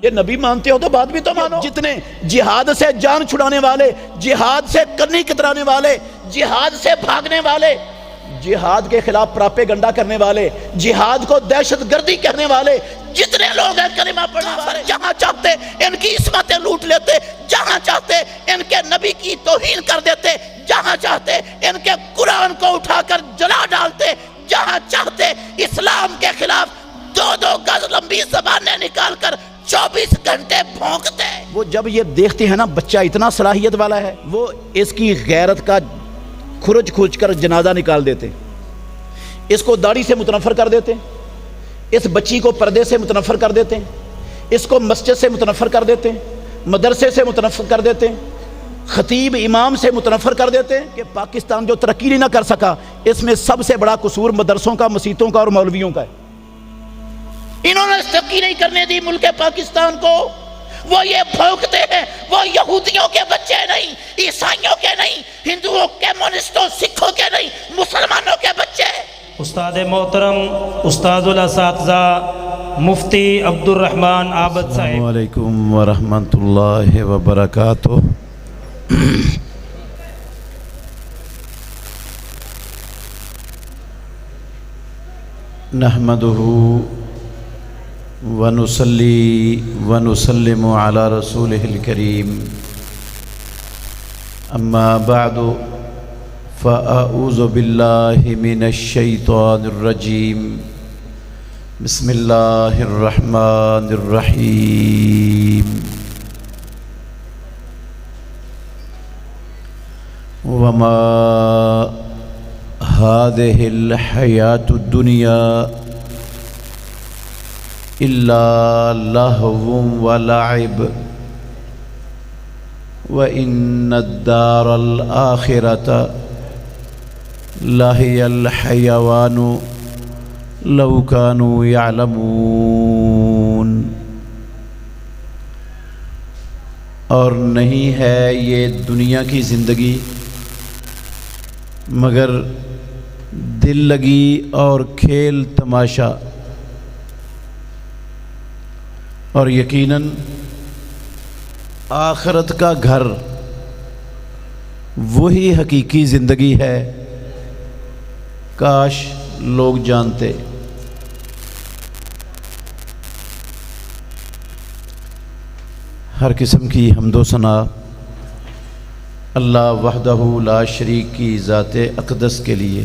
یہ نبی مانتے ہو تو بات بھی تو مانو۔ جتنے جہاد سے جان چھڑانے والے، جہاد سے کرنی کترانے والے، جہاد سے بھاگنے والے، جہاد کے خلاف پراپیگنڈا کرنے والے، جہاد کو دہشت گردی کہنے والے جتنے لوگ ہیں کلمہ پڑھنے والے، جہاں چاہتے ان کی عصمتیں لوٹ لیتے، جہاں چاہتے ان کے نبی کی توہین کر دیتے، جہاں چاہتے ان کے قرآن کو اٹھا کر جلا ڈالتے، جہاں چاہتے اسلام کے خلاف 2 گز لمبی زبانیں نکال کر 24 گھنٹے بھونکتے۔ وہ جب یہ دیکھتے ہیں نا بچہ اتنا صلاحیت والا ہے، وہ اس کی غیرت کا کھرچ کھرچ کر جنازہ نکال دیتے، اس کو داڑھی سے متنفر کر دیتے، اس بچی کو پردے سے متنفر کر دیتے، اس کو مسجد سے متنفر کر دیتے، مدرسے سے متنفر کر دیتے، خطیب امام سے متنفر کر دیتے کہ پاکستان جو ترقی نہیں نہ کر سکا اس میں سب سے بڑا قصور مدرسوں کا، مسیتوں کا اور مولویوں کا ہے۔ انہوں نے ترقی نہیں کرنے دی ملک پاکستان کو، وہ یہ بھونکتے ہیں، وہ یہودیوں کے بچے نہیں، عیسائیوں کے نہیں، ہندوؤں کے، کمیونسٹوں، سکھوں کے نہیں، مسلمانوں کے بچے۔ استاد محترم، استاد الاساتذہ مفتی عبد الرحمن عابد صاحب۔ السلام علیکم ورحمۃ اللہ وبرکاتہ۔ نحمدہ ونصلی ونسلم علی رسولہ الکریم، اما بعد فاعوذ باللہ من الشیطان الرجیم، بسم اللہ الرحمن الرحیم۔ وما هذه الحیاة الدنیا الا لہو ولعب وان الدار الآخرة لہی الحیوان لو كانوا يعلمون۔ اور نہیں ہے یہ دنیا کی زندگی مگر دل لگی اور کھیل تماشا، اور یقیناً آخرت کا گھر وہی حقیقی زندگی ہے، کاش لوگ جانتے۔ ہر قسم کی حمد و ثنا اللہ وحدہ لا شریک کی ذات اقدس کے لیے،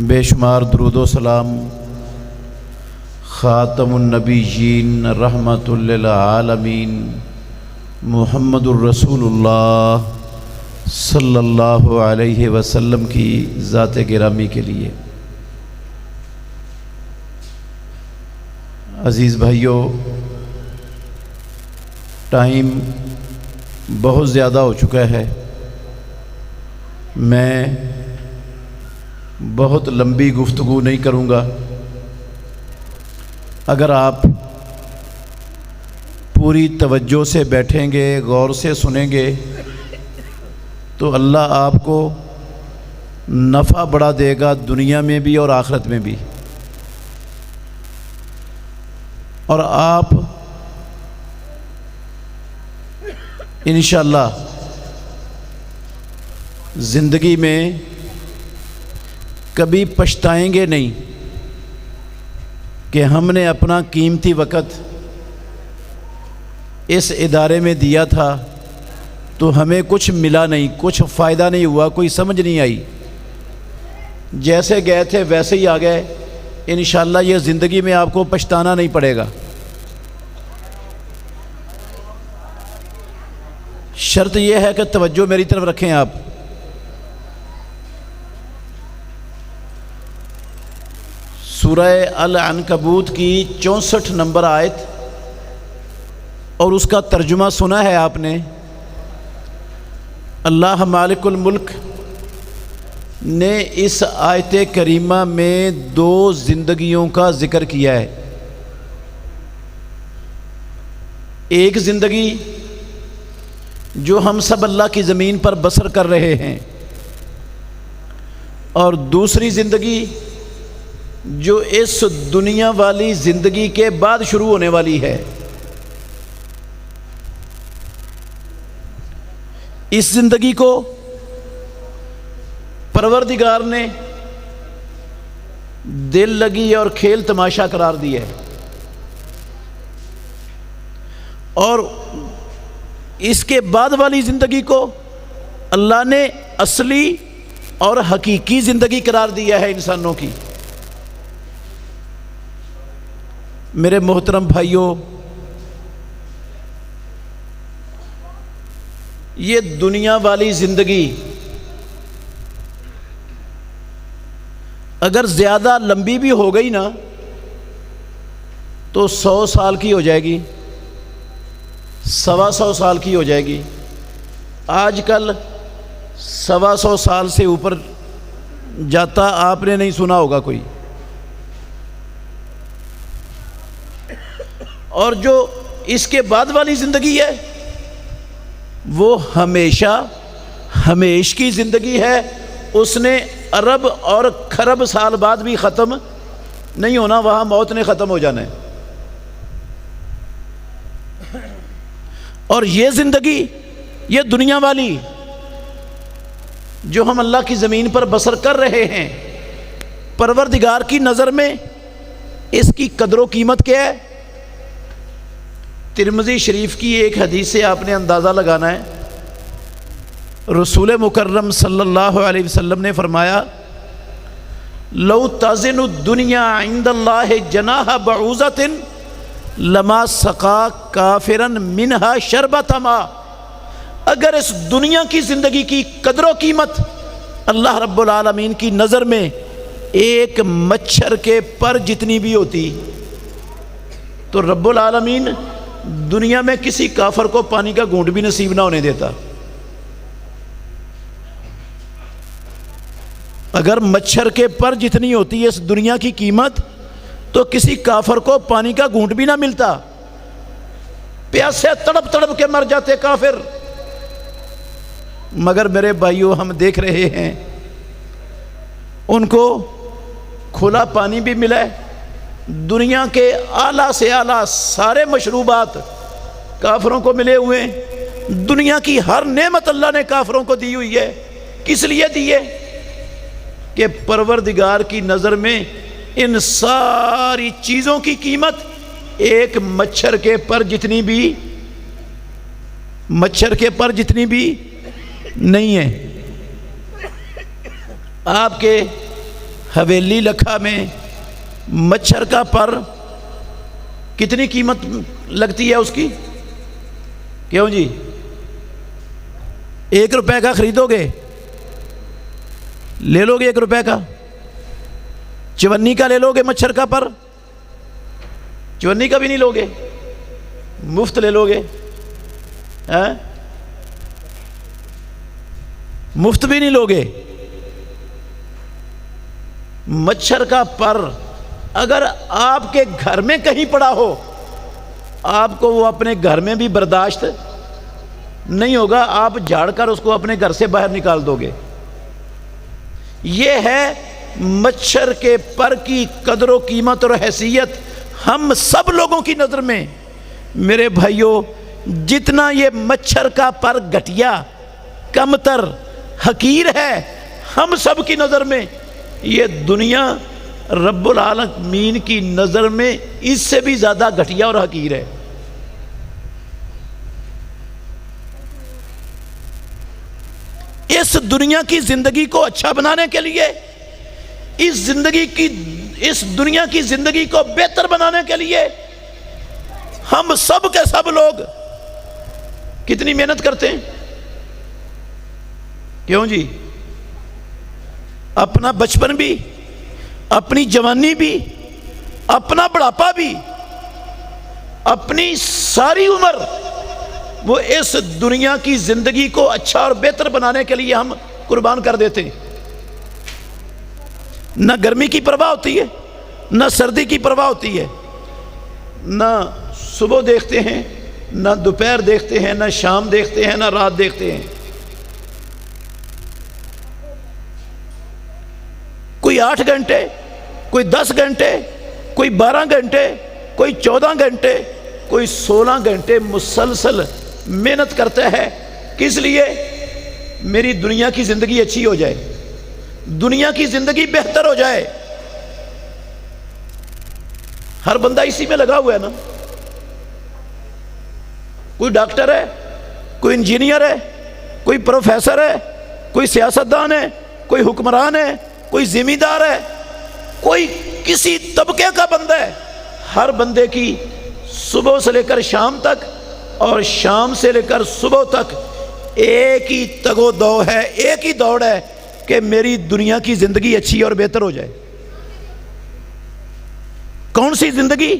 بے شمار درود و سلام خاتم النبیین رحمت للعالمین محمد الرسول اللہ صلی اللہ علیہ وسلم کی ذات گرامی کے لیے۔ عزیز بھائیو، ٹائم بہت زیادہ ہو چکا ہے، میں بہت لمبی گفتگو نہیں کروں گا۔ اگر آپ پوری توجہ سے بیٹھیں گے، غور سے سنیں گے تو اللہ آپ کو نفع بڑا دے گا، دنیا میں بھی اور آخرت میں بھی، اور آپ انشاءاللہ زندگی میں کبھی پچھتائیں گے نہیں کہ ہم نے اپنا قیمتی وقت اس ادارے میں دیا تھا تو ہمیں کچھ ملا نہیں، کچھ فائدہ نہیں ہوا، کوئی سمجھ نہیں آئی، جیسے گئے تھے ویسے ہی آ گئے۔ انشاءاللہ یہ زندگی میں آپ کو پچھتانا نہیں پڑے گا۔ شرط یہ ہے کہ توجہ میری طرف رکھیں آپ۔ سورہ العنکبوت کی 64 نمبر آیت اور اس کا ترجمہ سنا ہے آپ نے۔ اللہ مالک الملک نے اس آیت کریمہ میں 2 زندگیوں کا ذکر کیا ہے۔ ایک زندگی جو ہم سب اللہ کی زمین پر بسر کر رہے ہیں، اور دوسری زندگی جو اس دنیا والی زندگی کے بعد شروع ہونے والی ہے. اس زندگی کو پروردگار نے دل لگی اور کھیل تماشا قرار دیا ہے، اور اس کے بعد والی زندگی کو اللہ نے اصلی اور حقیقی زندگی قرار دیا ہے انسانوں کی. میرے محترم بھائیوں، یہ دنیا والی زندگی اگر زیادہ لمبی بھی ہو گئی نا تو 100 سال کی ہو جائے گی، 125 سال کی ہو جائے گی. آج کل 125 سال سے اوپر جاتا آپ نے نہیں سنا ہوگا کوئی. اور جو اس کے بعد والی زندگی ہے وہ ہمیشہ ہمیش کی زندگی ہے. اس نے ارب اور کھرب سال بعد بھی ختم نہیں ہونا، وہاں موت نے ختم ہو جانا ہے. اور یہ زندگی، یہ دنیا والی جو ہم اللہ کی زمین پر بسر کر رہے ہیں، پروردگار کی نظر میں اس کی قدر و قیمت کیا ہے؟ ترمذی شریف کی ایک حدیث سے آپ نے اندازہ لگانا ہے. رسول مکرم صلی اللہ علیہ وسلم نے فرمایا، لو تزن الدنیا عند اللہ جناح بعوضۃ لما سقا کافرا منہا شربۃ ماء. اگر اس دنیا کی زندگی کی قدر و قیمت اللہ رب العالمین کی نظر میں ایک مچھر کے پر جتنی بھی ہوتی تو رب العالمین دنیا میں کسی کافر کو پانی کا گھونٹ بھی نصیب نہ ہونے دیتا. اگر مچھر کے پر جتنی ہوتی ہے اس دنیا کی قیمت تو کسی کافر کو پانی کا گھونٹ بھی نہ ملتا، پیاسے تڑپ تڑپ کے مر جاتے کافر. مگر میرے بھائیوں، ہم دیکھ رہے ہیں ان کو کھلا پانی بھی ملا ہے، دنیا کے اعلیٰ سے اعلیٰ سارے مشروبات کافروں کو ملے ہوئے ہیں. دنیا کی ہر نعمت اللہ نے کافروں کو دی ہوئی ہے. کس لیے دی ہے؟ کہ پروردگار کی نظر میں ان ساری چیزوں کی قیمت ایک مچھر کے پر جتنی بھی نہیں ہے. آپ کے حویلی لکھا میں مچھر کا پر کتنی قیمت لگتی ہے اس کی؟ کیوں جی؟ 1 روپے کا خریدو گے؟ لے لو گے 1 روپے کا؟ چونی کا لے لو گے مچھر کا پر؟ چونی کا بھی نہیں لو گے، مفت لے لو گے. مفت بھی نہیں لو گے. مچھر کا پر اگر آپ کے گھر میں کہیں پڑا ہو، آپ کو وہ اپنے گھر میں بھی برداشت نہیں ہوگا، آپ جھاڑ کر اس کو اپنے گھر سے باہر نکال دو گے. یہ ہے مچھر کے پر کی قدر و قیمت اور حیثیت ہم سب لوگوں کی نظر میں. میرے بھائیوں، جتنا یہ مچھر کا پر گھٹیا، کمتر، حقیر ہے ہم سب کی نظر میں، یہ دنیا رب العالمین کی نظر میں اس سے بھی زیادہ گھٹیا اور حقیر ہے. اس دنیا کی زندگی کو اچھا بنانے کے لیے، اس دنیا کی زندگی کو بہتر بنانے کے لیے ہم سب کے سب لوگ کتنی محنت کرتے ہیں. کیوں جی؟ اپنا بچپن بھی، اپنی جوانی بھی، اپنا بڑھاپا بھی، اپنی ساری عمر وہ اس دنیا کی زندگی کو اچھا اور بہتر بنانے کے لیے ہم قربان کر دیتے ہیں. نہ گرمی کی پرواہ ہوتی ہے، نہ سردی کی پرواہ ہوتی ہے، نہ صبح دیکھتے ہیں، نہ دوپہر دیکھتے ہیں، نہ شام دیکھتے ہیں، نہ رات دیکھتے ہیں. کوئی 8 گھنٹے، کوئی 10 گھنٹے، کوئی 12 گھنٹے، کوئی 14 گھنٹے، کوئی 16 گھنٹے مسلسل محنت کرتا ہے. کس لیے؟ میری دنیا کی زندگی اچھی ہو جائے، دنیا کی زندگی بہتر ہو جائے. ہر بندہ اسی میں لگا ہوا ہے نا. کوئی ڈاکٹر ہے، کوئی انجینئر ہے، کوئی پروفیسر ہے، کوئی سیاستدان ہے، کوئی حکمران ہے، کوئی ذمہ دار ہے، کوئی کسی طبقے کا بندہ ہے. ہر بندے کی صبح سے لے کر شام تک اور شام سے لے کر صبح تک ایک ہی تگ و دو ہے، ایک ہی دوڑ ہے کہ میری دنیا کی زندگی اچھی اور بہتر ہو جائے. کون سی زندگی؟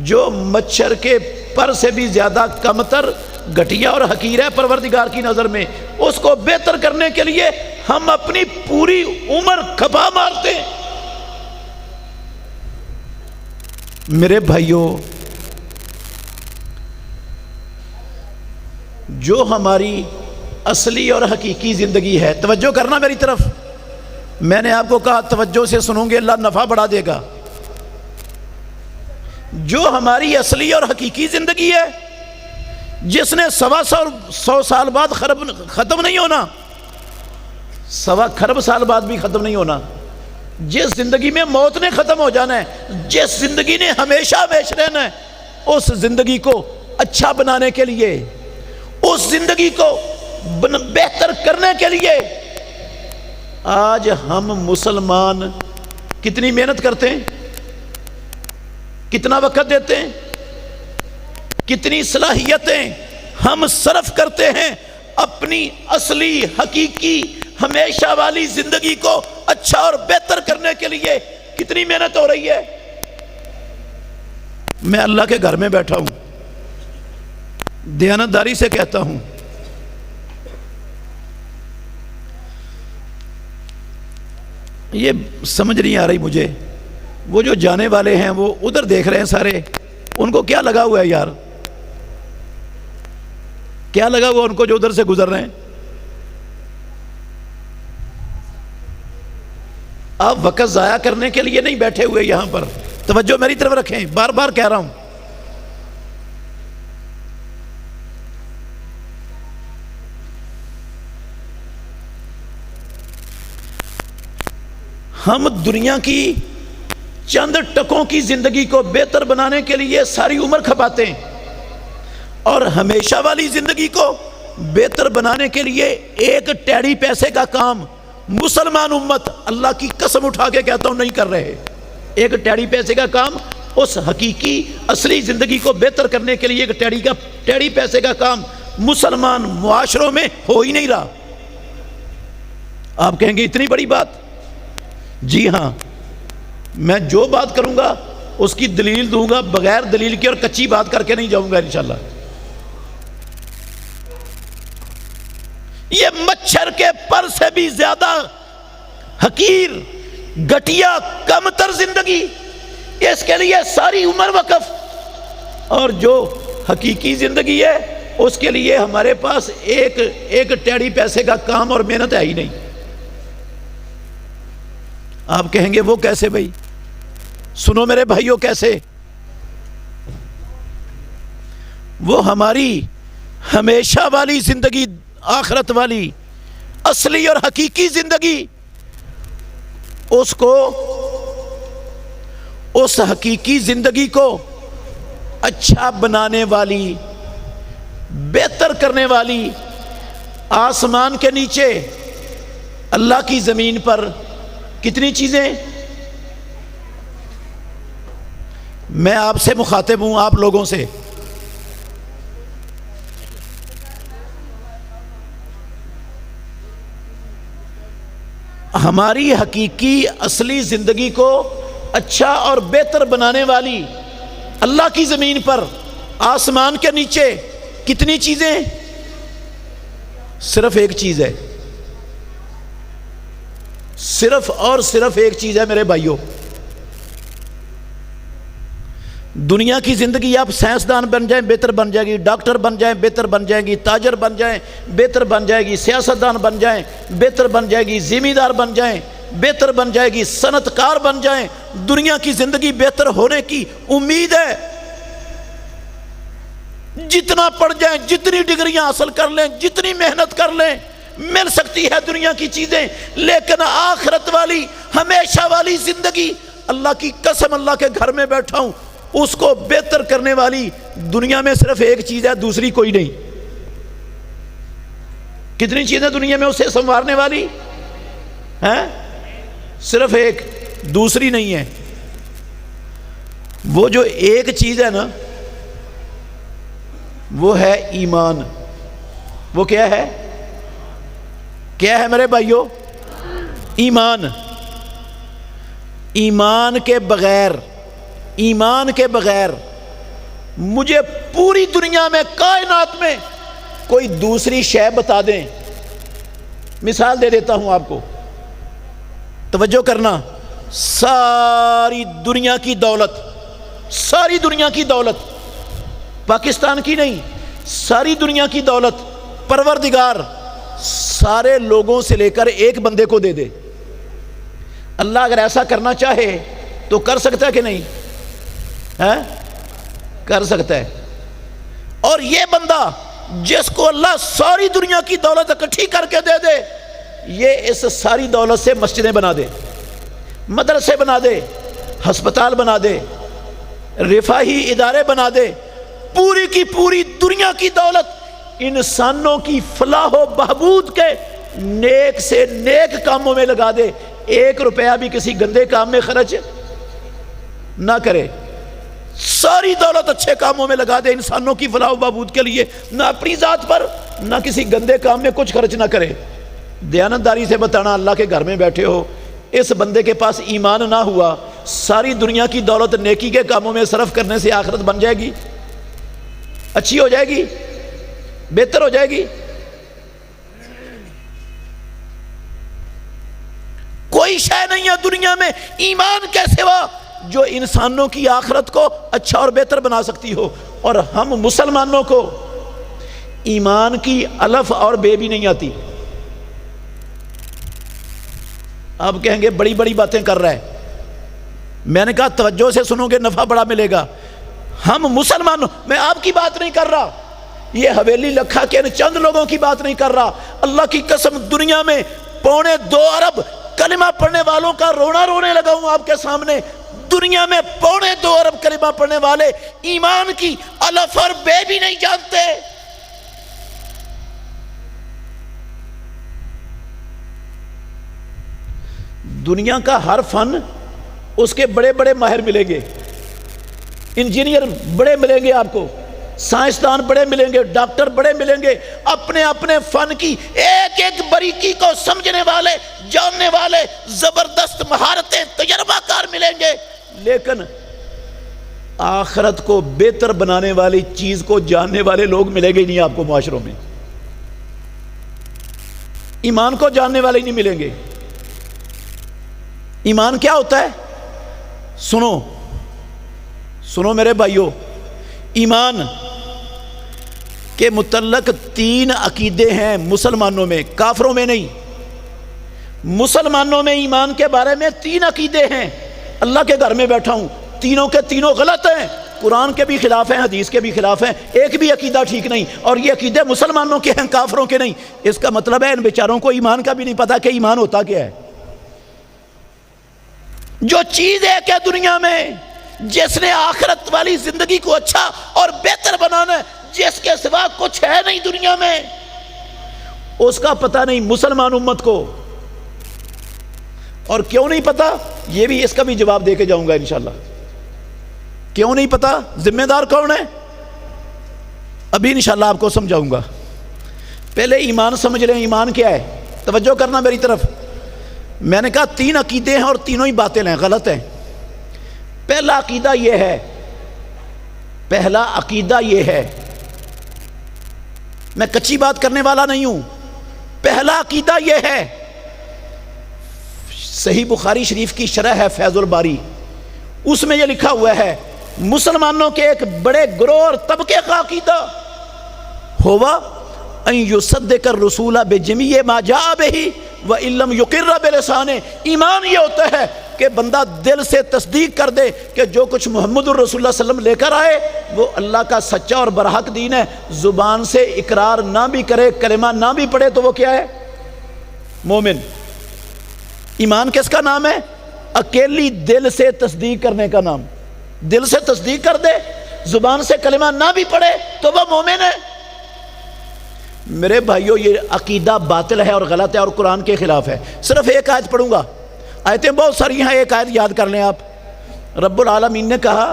جو مچھر کے پر سے بھی زیادہ کمتر، گھٹیا اور حقیر ہے پروردگار کی نظر میں. اس کو بہتر کرنے کے لیے ہم اپنی پوری عمر کھپا مارتے ہیں. میرے بھائیوں، جو ہماری اصلی اور حقیقی زندگی ہے، توجہ کرنا میری طرف. میں نے آپ کو کہا توجہ سے سنوں گے اللہ نفع بڑھا دے گا. جو ہماری اصلی اور حقیقی زندگی ہے، جس نے 100 سال بعد ختم نہیں ہونا، 1.25 خرب سال بعد بھی ختم نہیں ہونا، جس زندگی میں موت نے ختم ہو جانا ہے، جس زندگی نے ہمیشہ ہمیشہ رہنا ہے، اس زندگی کو اچھا بنانے کے لیے، اس زندگی کو بہتر کرنے کے لیے آج ہم مسلمان کتنی محنت کرتے ہیں، کتنا وقت دیتے ہیں، کتنی صلاحیتیں ہم صرف کرتے ہیں اپنی اصلی حقیقی ہمیشہ والی زندگی کو اچھا اور بہتر کرنے کے لیے. کتنی محنت ہو رہی ہے. میں اللہ کے گھر میں بیٹھا ہوں، دیانتداری سے کہتا ہوں، یہ سمجھ نہیں آ رہی مجھے. وہ جو جانے والے ہیں وہ ادھر دیکھ رہے ہیں سارے، ان کو کیا لگا ہوا ہے یار؟ کیا لگا ہوا ان کو جو ادھر سے گزر رہے ہیں؟ آپ وقت ضائع کرنے کے لیے نہیں بیٹھے ہوئے یہاں پر. توجہ میری طرف رکھیں، بار بار کہہ رہا ہوں. ہم دنیا کی چند ٹکوں کی زندگی کو بہتر بنانے کے لیے ساری عمر کھپاتے ہیں، اور ہمیشہ والی زندگی کو بہتر بنانے کے لیے ایک ٹیڑی پیسے کا کام مسلمان امت اللہ کی قسم اٹھا کے کہتا ہوں نہیں کر رہے. ایک ٹیڑی پیسے کا کام اس حقیقی اصلی زندگی کو بہتر کرنے کے لیے ایک ٹیڑی پیسے کا کام مسلمان معاشروں میں ہو ہی نہیں رہا. آپ کہیں گے اتنی بڑی بات؟ جی ہاں، میں جو بات کروں گا اس کی دلیل دوں گا، بغیر دلیل کی اور کچی بات کر کے نہیں جاؤں گا انشاءاللہ. یہ مچھر کے پر سے بھی زیادہ حقیر، گھٹیا، کم تر زندگی، اس کے لیے ساری عمر وقف. اور جو حقیقی زندگی ہے اس کے لیے ہمارے پاس ایک ٹیڑی پیسے کا کام اور محنت ہے ہی نہیں. آپ کہیں گے وہ کیسے بھائی؟ سنو میرے بھائیوں، کیسے؟ وہ ہماری ہمیشہ والی زندگی، آخرت والی اصلی اور حقیقی زندگی، اس حقیقی زندگی کو اچھا بنانے والی، بہتر کرنے والی، آسمان کے نیچے اللہ کی زمین پر کتنی چیزیں. میں آپ سے مخاطب ہوں، آپ لوگوں سے. ہماری حقیقی اصلی زندگی کو اچھا اور بہتر بنانے والی اللہ کی زمین پر، آسمان کے نیچے کتنی چیزیں؟ صرف ایک چیز ہے، صرف اور صرف ایک چیز ہے میرے بھائیوں. دنیا کی زندگی آپ سائنسدان بن جائیں بہتر بن جائے گی، ڈاکٹر بن جائیں بہتر بن جائے گی، تاجر بن جائیں بہتر بن جائے گی، سیاستدان بن جائیں بہتر بن جائے گی، ذمہ دار بن جائیں بہتر بن جائے گی، صنعت کار بن جائیں، دنیا کی زندگی بہتر ہونے کی امید ہے۔ جتنا پڑھ جائیں، جتنی ڈگریاں حاصل کر لیں، جتنی محنت کر لیں، مل سکتی ہے دنیا کی چیزیں، لیکن آخرت والی ہمیشہ والی زندگی، اللہ کی قسم اللہ کے گھر میں بیٹھا ہوں، اس کو بہتر کرنے والی دنیا میں صرف ایک چیز ہے، دوسری کوئی نہیں۔ کتنی چیزیں دنیا میں اسے سنوارنے والی ہیں؟ صرف ایک، دوسری نہیں ہے۔ وہ جو ایک چیز ہے نا، وہ ہے ایمان۔ وہ کیا ہے؟ کیا ہے میرے بھائیوں؟ ایمان۔ ایمان کے بغیر، ایمان کے بغیر مجھے پوری دنیا میں، کائنات میں کوئی دوسری شے بتا دیں۔ مثال دے دیتا ہوں آپ کو، توجہ کرنا، ساری دنیا کی دولت، ساری دنیا کی دولت، پاکستان کی نہیں، ساری دنیا کی دولت پروردگار سارے لوگوں سے لے کر ایک بندے کو دے دے، اللہ اگر ایسا کرنا چاہے تو کر سکتا ہے کہ نہیں؟ کر سکتا ہے۔ اور یہ بندہ جس کو اللہ ساری دنیا کی دولت اکٹھی کر کے دے دے، یہ اس ساری دولت سے مسجدیں بنا دے، مدرسے بنا دے، ہسپتال بنا دے، رفاہی ادارے بنا دے، پوری کی پوری دنیا کی دولت انسانوں کی فلاح و بہبود کے نیک سے نیک کاموں میں لگا دے، 1 روپیہ بھی کسی گندے کام میں خرچ نہ کرے، ساری دولت اچھے کاموں میں لگا دے انسانوں کی فلاح و بہبود کے لیے، نہ اپنی ذات پر، نہ کسی گندے کام میں کچھ خرچ نہ کرے۔ دیانتداری سے بتانا، اللہ کے گھر میں بیٹھے ہو، اس بندے کے پاس ایمان نہ ہوا، ساری دنیا کی دولت نیکی کے کاموں میں صرف کرنے سے آخرت بن جائے گی؟ اچھی ہو جائے گی؟ بہتر ہو جائے گی؟ کوئی شے نہیں ہے دنیا میں ایمان کے سوا جو انسانوں کی آخرت کو اچھا اور بہتر بنا سکتی ہو، اور ہم مسلمانوں کو ایمان کی الف اور بے بھی نہیں آتی۔ آپ کہیں گے بڑی بڑی باتیں کر رہا ہے، میں نے کہا توجہ سے سنو گے نفع بڑا ملے گا۔ ہم مسلمانوں، میں آپ کی بات نہیں کر رہا، یہ حویلی لکھا کے چند لوگوں کی بات نہیں کر رہا، اللہ کی قسم دنیا میں 2.25 ارب کلمہ پڑھنے والوں کا رونا رونے لگا ہوں آپ کے سامنے۔ دنیا میں 2.25 ارب کلمہ پڑھنے والے ایمان کی الف اور بے بھی نہیں جانتے۔ دنیا کا ہر فن اس کے بڑے بڑے ماہر ملیں گے، انجینئر بڑے ملیں گے آپ کو، سائنسدان بڑے ملیں گے، ڈاکٹر بڑے ملیں گے، اپنے اپنے فن کی ایک ایک باریکی کو سمجھنے والے، جاننے والے، زبردست مہارتیں، تجربہ کار ملیں گے، لیکن آخرت کو بہتر بنانے والی چیز کو جاننے والے لوگ ملیں گے ہی نہیں آپ کو معاشروں میں، ایمان کو جاننے والے نہیں ملیں گے۔ ایمان کیا ہوتا ہے؟ سنو سنو میرے بھائیوں، ایمان کے متعلق 3 عقیدے ہیں مسلمانوں میں، کافروں میں نہیں۔ مسلمانوں میں ایمان کے بارے میں 3 عقیدے ہیں، اللہ کے گھر میں بیٹھا ہوں، تینوں کے تینوں غلط ہیں، قرآن کے بھی خلاف ہیں، حدیث کے بھی خلاف ہیں، ایک بھی عقیدہ ٹھیک نہیں، اور یہ عقیدے مسلمانوں کے ہیں، کافروں کے نہیں۔ اس کا مطلب ہے ان بیچاروں کو ایمان کا بھی نہیں پتا کہ ایمان ہوتا کیا ہے۔ جو چیز ہے کہ دنیا میں جس نے آخرت والی زندگی کو اچھا اور بہتر بنانا ہے، جس کے سوا کچھ ہے نہیں دنیا میں، اس کا پتہ نہیں مسلمان امت کو۔ اور کیوں نہیں پتا، یہ بھی اس کا بھی جواب دے کے جاؤں گا انشاءاللہ۔ کیوں نہیں پتا، ذمہ دار کون ہے، ابھی انشاءاللہ آپ کو سمجھاؤں گا۔ پہلے ایمان سمجھ لیں، ایمان کیا ہے، توجہ کرنا میری طرف۔ میں نے کہا 3 عقیدے ہیں اور تینوں ہی باطل ہیں، غلط ہیں۔ پہلا عقیدہ یہ ہے، پہلا عقیدہ یہ ہے، میں کچی بات کرنے والا نہیں ہوں، پہلا عقیدہ یہ ہے، صحیح بخاری شریف کی شرح ہے فیض الباری، اس میں یہ لکھا ہوا ہے مسلمانوں کے ایک بڑے گروہ اور طبقے کا عقیدہ ہوا ان یصدق الرسول بجمیع ما جاء به وَإِلَّمْ يُقِرَّ بِلِسَانِهِ، ایمان یہ ہوتا ہے کہ بندہ دل سے تصدیق کر دے کہ جو کچھ محمد الرسول اللہ صلی اللہ علیہ وسلم لے کر آئے وہ اللہ کا سچا اور برحق دین ہے، زبان سے اقرار نہ بھی کرے، کلمہ نہ بھی پڑھے تو وہ کیا ہے؟ مومن۔ ایمان کس کا نام ہے؟ اکیلی دل سے تصدیق کرنے کا نام۔ دل سے تصدیق کر دے، زبان سے کلمہ نہ بھی پڑھے تو وہ مومن ہے۔ میرے بھائیو، یہ عقیدہ باطل ہے اور غلط ہے اور قرآن کے خلاف ہے۔ صرف ایک آیت پڑھوں گا، آیتیں بہت ساری ہیں، ایک آیت یاد کر لیں آپ۔ رب العالمین نے کہا،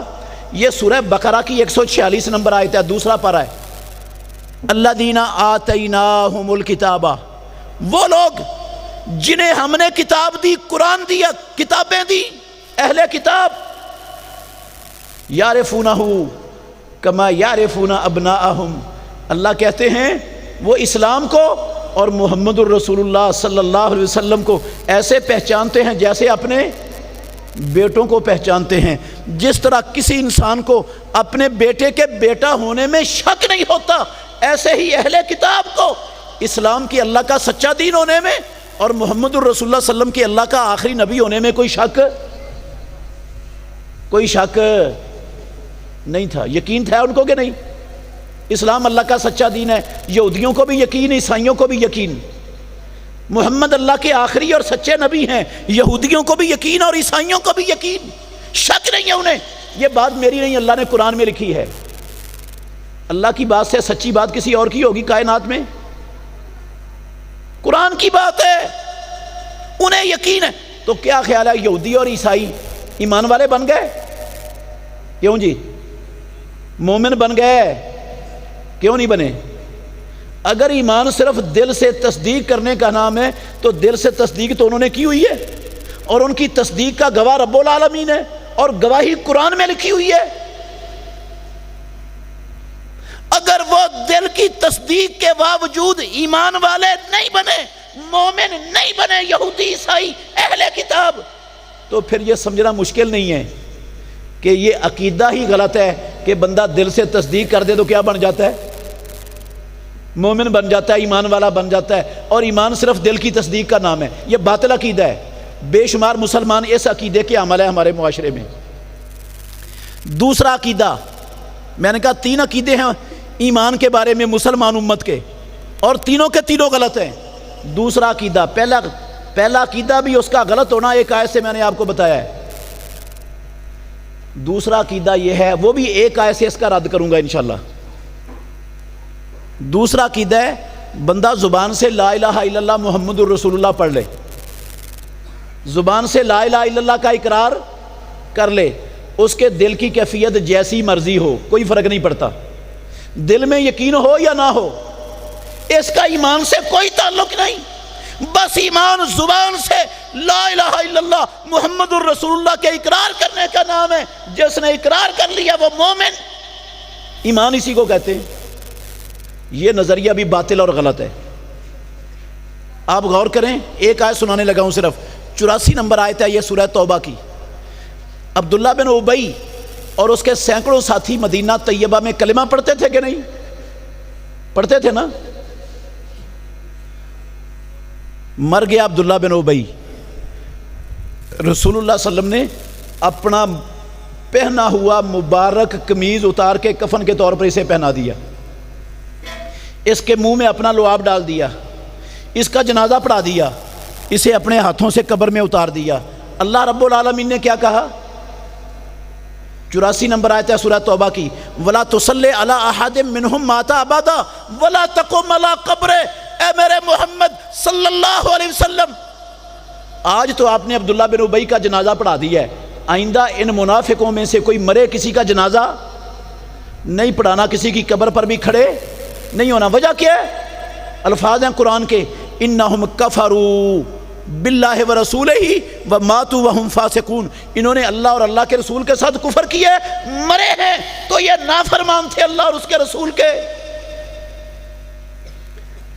یہ سورہ بقرہ کی 146 نمبر آیت ہے، دوسرا پارہ ہے، الذین آتیناہم الکتاب، وہ لوگ جنہیں ہم نے کتاب دی، قرآن دیا، کتابیں دی، اہل کتاب، یعرفونہ کما یعرفون ابناءہم، اللہ کہتے ہیں وہ اسلام کو اور محمد الرسول اللہ صلی اللہ علیہ وسلم کو ایسے پہچانتے ہیں جیسے اپنے بیٹوں کو پہچانتے ہیں۔ جس طرح کسی انسان کو اپنے بیٹے کے بیٹا ہونے میں شک نہیں ہوتا، ایسے ہی اہل کتاب کو اسلام کی اللہ کا سچا دین ہونے میں اور محمد الرسول اللہ صلی اللہ علیہ وسلم کی اللہ کا آخری نبی ہونے میں کوئی شک نہیں تھا۔ یقین تھا ان کو کہ نہیں؟ اسلام اللہ کا سچا دین ہے، یہودیوں کو بھی یقین، عیسائیوں کو بھی یقین، محمد اللہ کے آخری اور سچے نبی ہیں، یہودیوں کو بھی یقین اور عیسائیوں کو بھی یقین، شک نہیں ہے انہیں۔ یہ بات میری نہیں، اللہ نے قرآن میں لکھی ہے۔ اللہ کی بات سے سچی بات کسی اور کی ہوگی کائنات میں؟ قرآن کی بات ہے، انہیں یقین ہے۔ تو کیا خیال ہے، یہودی اور عیسائی ایمان والے بن گئے؟ کیوں جی؟ مومن بن گئے؟ کیوں نہیں بنے؟ اگر ایمان صرف دل سے تصدیق کرنے کا نام ہے تو دل سے تصدیق تو انہوں نے کی ہوئی ہے اور ان کی تصدیق کا گواہ رب العالمین ہے اور گواہی قرآن میں لکھی ہوئی ہے۔ اگر وہ دل کی تصدیق کے باوجود ایمان والے نہیں بنے، مومن نہیں بنے، یہودی عیسائی اہل کتاب، تو پھر یہ سمجھنا مشکل نہیں ہے کہ یہ عقیدہ ہی غلط ہے کہ بندہ دل سے تصدیق کر دے تو کیا بن جاتا ہے؟ مومن بن جاتا ہے، ایمان والا بن جاتا ہے، اور ایمان صرف دل کی تصدیق کا نام ہے۔ یہ باطل عقیدہ ہے۔ بے شمار مسلمان اس عقیدے کے عمل ہے ہمارے معاشرے میں۔ دوسرا عقیدہ، میں نے کہا 3 عقیدے ہیں ایمان کے بارے میں مسلمان امت کے، اور تینوں کے تینوں غلط ہیں۔ دوسرا عقیدہ، پہلا عقیدہ بھی اس کا غلط ہونا ایک آیت سے میں نے آپ کو بتایا ہے۔ دوسرا عقیدہ یہ ہے، وہ بھی ایک آیت سے اس کا رد کروں گا انشاءاللہ۔ دوسرا عقیدہ ہے بندہ زبان سے لا الہ الا اللہ محمد الرسول اللہ پڑھ لے، زبان سے لا الہ الا اللہ کا اقرار کر لے، اس کے دل کی کیفیت جیسی مرضی ہو، کوئی فرق نہیں پڑتا، دل میں یقین ہو یا نہ ہو، اس کا ایمان سے کوئی تعلق نہیں۔ بس ایمان زبان سے لا الہ الا اللہ محمد الرسول اللہ کے اقرار کرنے کا نام ہے۔ جس نے اقرار کر لیا وہ مومن، ایمان اسی کو کہتے ہیں۔ یہ نظریہ بھی باطل اور غلط ہے۔ آپ غور کریں، ایک آیت سنانے لگا ہوں صرف، 84 نمبر آیت ہے یہ سورہ توبہ کی۔ عبداللہ بن ابی اور اس کے سینکڑوں ساتھی مدینہ طیبہ میں کلمہ پڑھتے تھے کہ نہیں؟ پڑھتے تھے نا؟ مر گیا عبداللہ بن ابی، رسول اللہ صلی اللہ علیہ وسلم نے اپنا پہنا ہوا مبارک قمیض اتار کے کفن کے طور پر اسے پہنا دیا، اس کے منہ میں اپنا لعاب ڈال دیا، اس کا جنازہ پڑھا دیا، اسے اپنے ہاتھوں سے قبر میں اتار دیا۔ اللہ رب العالمین نے کیا کہا؟ 84 نمبر آیت ہے سورہ توبہ کی، وَلَا تُصَلِّ عَلَىٰ أَحَدٍ مِّنْهُمْ مَاتَ أَبَدًا وَلَا تَقُمْ عَلَىٰ قَبْرِهِ، اے میرے محمد صلی اللہ علیہ وسلم، آج تو آپ نے عبداللہ بن ابی کا جنازہ پڑھا دیا ہے، آئندہ ان منافقوں میں سے کوئی مرے کسی کا جنازہ نہیں پڑھانا، کسی کی قبر پر بھی کھڑے نہیں ہونا۔ وجہ کیا ہے؟ الفاظ ہیں قرآن کے، انہم کفروا باللہ ورسولہ وماتوا وہم فاسقون، انہوں نے اللہ اور اللہ کے رسول کے ساتھ کفر کیا ہے، مرے ہیں تو یہ نافرمان تھے اللہ اور اس کے رسول کے۔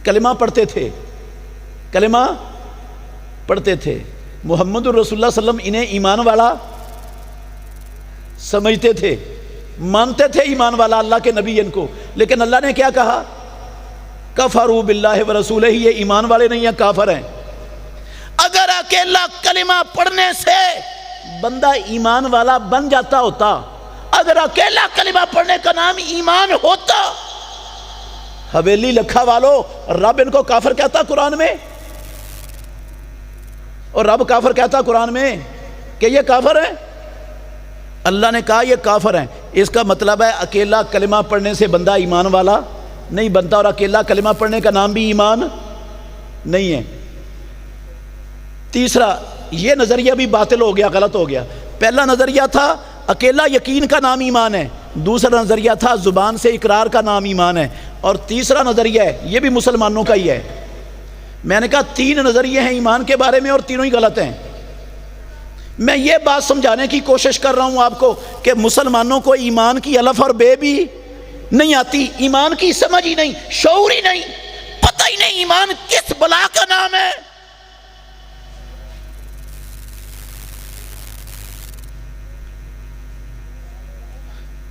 کلمہ پڑھتے تھے، کلمہ پڑھتے تھے، محمد الرسول اللہ صلی اللہ علیہ وسلم انہیں ایمان والا سمجھتے تھے، مانتے تھے ایمان والا اللہ کے نبی ان کو، لیکن اللہ نے کیا کہا؟ کفروا باللہ ورسولہ، یہ ایمان والے نہیں ہیں، کافر ہیں۔ اکیلا کلمہ پڑھنے سے بندہ ایمان والا بن جاتا ہوتا، اگر اکیلا کلمہ پڑھنے کا نام ایمان ہوتا، حویلی لکھا والو رب ان کو کافر کہتا قرآن میں، اور رب کافر کہتا قرآن میں کہ یہ کافر ہیں، اللہ نے کہا یہ کافر ہیں۔ اس کا مطلب ہے اکیلا کلمہ پڑھنے سے بندہ ایمان والا نہیں بنتا، اور اکیلا کلمہ پڑھنے کا نام بھی ایمان نہیں ہے۔ تیسرا، یہ نظریہ بھی باطل ہو گیا، غلط ہو گیا۔ پہلا نظریہ تھا اکیلا یقین کا نام ایمان ہے، دوسرا نظریہ تھا زبان سے اقرار کا نام ایمان ہے، اور تیسرا نظریہ ہے یہ بھی مسلمانوں کا ہی ہے۔ میں نے کہا تین نظریے ہیں ایمان کے بارے میں اور تینوں ہی غلط ہیں۔ میں یہ بات سمجھانے کی کوشش کر رہا ہوں آپ کو کہ مسلمانوں کو ایمان کی الف اور بے بھی نہیں آتی، ایمان کی سمجھ ہی نہیں، شعور ہی نہیں، پتہ ہی نہیں ایمان کس بلا کا نام ہے۔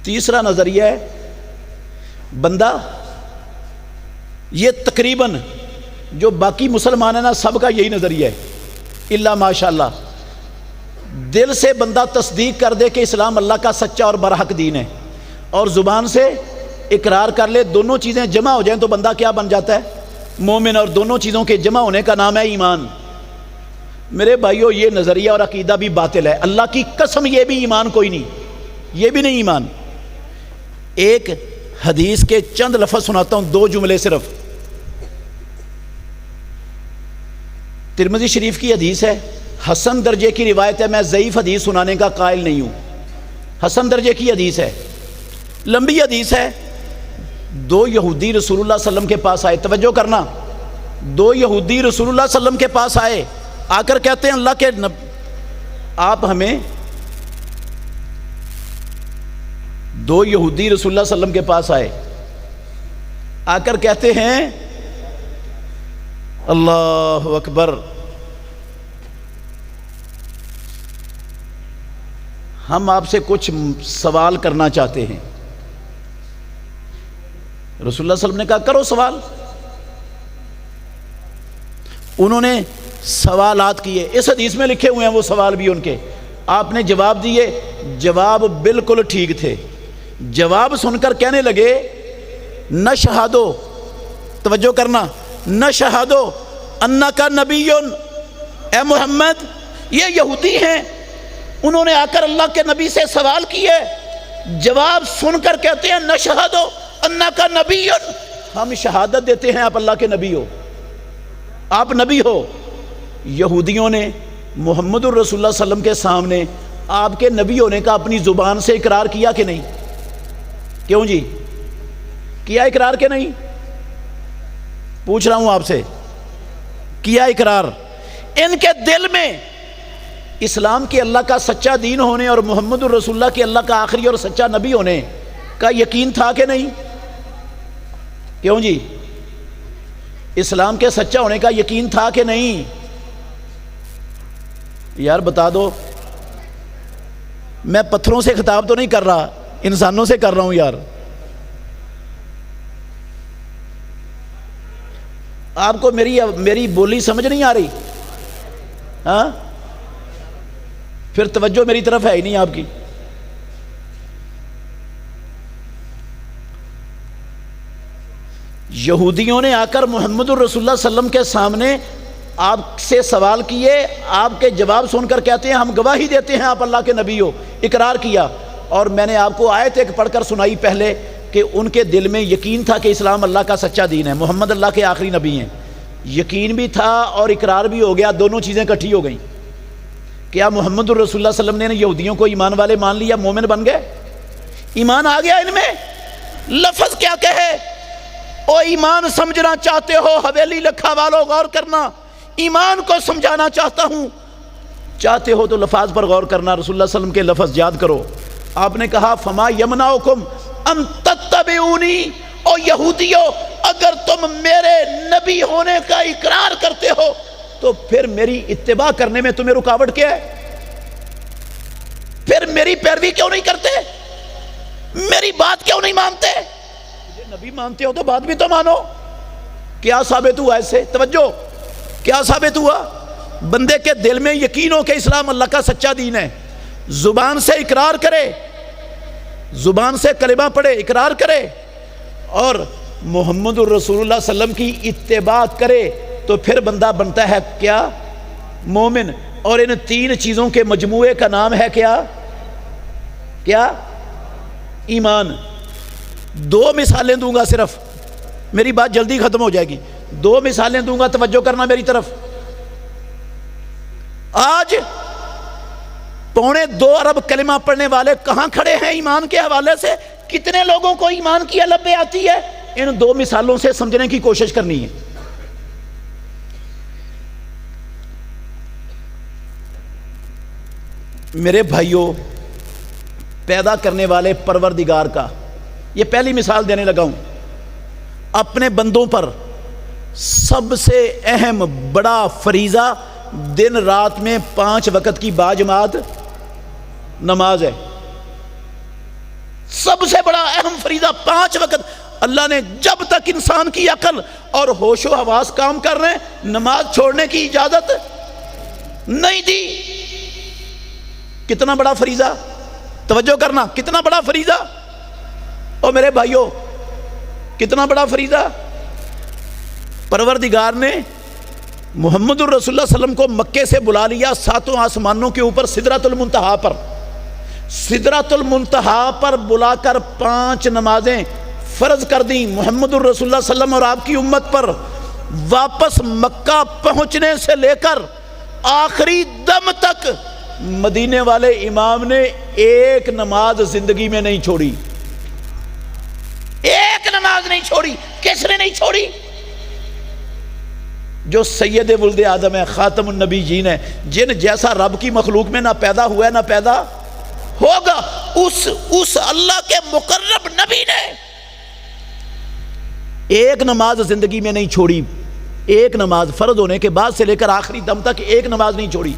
تیسرا نظریہ ہے بندہ، یہ تقریباً جو باقی مسلمان ہیں نا سب کا یہی نظریہ ہے الا ماشاءاللہ، دل سے بندہ تصدیق کر دے کہ اسلام اللہ کا سچا اور برحق دین ہے، اور زبان سے اقرار کر لے، دونوں چیزیں جمع ہو جائیں تو بندہ کیا بن جاتا ہے؟ مومن، اور دونوں چیزوں کے جمع ہونے کا نام ہے ایمان۔ میرے بھائیو یہ نظریہ اور عقیدہ بھی باطل ہے، اللہ کی قسم یہ بھی ایمان کوئی نہیں، یہ بھی نہیں ایمان۔ ایک حدیث کے چند لفظ سناتا ہوں، 2 جملے صرف۔ ترمذی شریف کی حدیث ہے، حسن درجے کی روایت ہے، میں ضعیف حدیث سنانے کا قائل نہیں ہوں، حسن درجے کی حدیث ہے، لمبی حدیث ہے۔ 2 یہودی رسول اللہ صلی اللہ علیہ وسلم کے پاس آئے، توجہ کرنا، 2 یہودی رسول اللہ صلی اللہ علیہ وسلم کے پاس آئے، آ کر کہتے ہیں اللہ کے آپ ہمیں 2 یہودی رسول اللہ صلی اللہ علیہ وسلم کے پاس آئے، آ کر کہتے ہیں اللہ اکبر، ہم آپ سے کچھ سوال کرنا چاہتے ہیں۔ رسول اللہ صلی اللہ علیہ وسلم نے کہا کرو سوال۔ انہوں نے سوالات کیے، اس حدیث میں لکھے ہوئے ہیں وہ سوال بھی ان کے، آپ نے جواب دیے، جواب بالکل ٹھیک تھے۔ جواب سن کر کہنے لگے نشہدو، توجہ کرنا، نشہدو انکا نبی، اے محمد، یہ یہودی ہیں، انہوں نے آ کر اللہ کے نبی سے سوال کیے، جواب سن کر کہتے ہیں نشہدو انکا نبی، ہم شہادت دیتے ہیں آپ اللہ کے نبی ہو، آپ نبی ہو۔ یہودیوں نے محمد الرسول اللہ صلی اللہ علیہ وسلم کے سامنے آپ کے نبی ہونے کا اپنی زبان سے اقرار کیا کہ نہیں؟ کیوں جی؟ کیا اقرار کہ نہیں؟ پوچھ رہا ہوں آپ سے، کیا اقرار؟ ان کے دل میں اسلام کے اللہ کا سچا دین ہونے اور محمد الرسول اللہ کے اللہ کا آخری اور سچا نبی ہونے کا یقین تھا کہ نہیں؟ کیوں جی؟ اسلام کے سچا ہونے کا یقین تھا کہ نہیں؟ یار بتا دو، میں پتھروں سے خطاب تو نہیں کر رہا، انسانوں سے کر رہا ہوں یار۔ آپ کو میری بولی سمجھ نہیں آ رہی؟ ہاں، پھر توجہ میری طرف ہے ہی نہیں آپ کی۔ یہودیوں نے آ کر محمد الرسول اللہ صلی اللہ علیہ وسلم کے سامنے آپ سے سوال کیے، آپ کے جواب سن کر کہتے ہیں ہم گواہی دیتے ہیں آپ اللہ کے نبی ہو، اقرار کیا۔ اور میں نے آپ کو آیت ایک پڑھ کر سنائی پہلے کہ ان کے دل میں یقین تھا کہ اسلام اللہ کا سچا دین ہے، محمد اللہ کے آخری نبی ہیں، یقین بھی تھا اور اقرار بھی ہو گیا، دونوں چیزیں اکٹھی ہو گئیں۔ کیا محمد الرسول اللہ صلی اللہ علیہ وسلم نے یہودیوں کو ایمان والے مان لیا، مومن بن گئے؟ ایمان آ گیا ان میں؟ لفظ کیا کہے؟ او ایمان سمجھنا چاہتے ہو حویلی لکھا والو غور کرنا، ایمان کو سمجھانا چاہتا ہوں، چاہتے ہو تو لفاظ پر غور کرنا، رسول اللہ صلی اللہ علیہ وسلم کے لفظ یاد کرو۔ آپ نے کہا فما یمنعکم ان تتبعونی، او یہودیو اگر تم میرے نبی ہونے کا اقرار کرتے ہو تو پھر میری اتباع کرنے میں تمہیں رکاوٹ کیا ہے؟ پھر میری پیروی کیوں نہیں کرتے؟ میری بات کیوں نہیں مانتے؟ نبی مانتے ہو تو بات بھی تو مانو۔ کیا ثابت ہوا اس سے؟ توجہ، کیا ثابت ہوا؟ بندے کے دل میں یقین ہو کہ اسلام اللہ کا سچا دین ہے، زبان سے اقرار کرے، زبان سے کلمہ پڑھے، اقرار کرے، اور محمد الرسول اللہ صلی اللہ علیہ وسلم کی اتباع کرے، تو پھر بندہ بنتا ہے کیا؟ مومن۔ اور ان تین چیزوں کے مجموعے کا نام ہے کیا؟ کیا؟ ایمان۔ دو مثالیں دوں گا، صرف میری بات جلدی ختم ہو جائے گی، دو مثالیں دوں گا، توجہ کرنا میری طرف۔ آج 2.25 ارب کلمہ پڑھنے والے کہاں کھڑے ہیں ایمان کے حوالے سے؟ کتنے لوگوں کو ایمان کی الب پہ آتی ہے؟ ان دو مثالوں سے سمجھنے کی کوشش کرنی ہے۔ میرے بھائیوں، پیدا کرنے والے پروردگار کا یہ پہلی مثال دینے لگا ہوں، اپنے بندوں پر سب سے اہم بڑا فریضہ دن رات میں 5 وقت کی باجماعت نماز ہے۔ سب سے بڑا اہم فریضہ 5 وقت۔ اللہ نے جب تک انسان کی عقل اور ہوش و حواس کام کر رہے ہیں، نماز چھوڑنے کی اجازت نہیں دی۔ کتنا بڑا فریضہ، توجہ کرنا، کتنا بڑا فریضہ، اور میرے بھائیوں کتنا بڑا فریضہ۔ پروردگار نے محمد الرسول اللہ صلی اللہ علیہ وسلم کو مکے سے بلا لیا 7 آسمانوں کے اوپر سدرۃ المنتہا پر، سدرۃ المنتہا پر بلا کر 5 نمازیں فرض کر دیں محمد الرسول اللہ صلی اللہ علیہ وسلم اور آپ کی امت پر۔ واپس مکہ پہنچنے سے لے کر آخری دم تک مدینے والے امام نے ایک نماز زندگی میں نہیں چھوڑی، ایک نماز نہیں چھوڑی۔ کس نے نہیں چھوڑی؟ جو سید ولد آدم ہے، خاتم النبیین ہے، جن جیسا رب کی مخلوق میں نہ پیدا ہوا ہے نہ پیدا ہوگا، اس اللہ کے مقرب نبی نے ایک نماز زندگی میں نہیں چھوڑی۔ ایک نماز فرض ہونے کے بعد سے لے کر آخری دم تک ایک نماز نہیں چھوڑی۔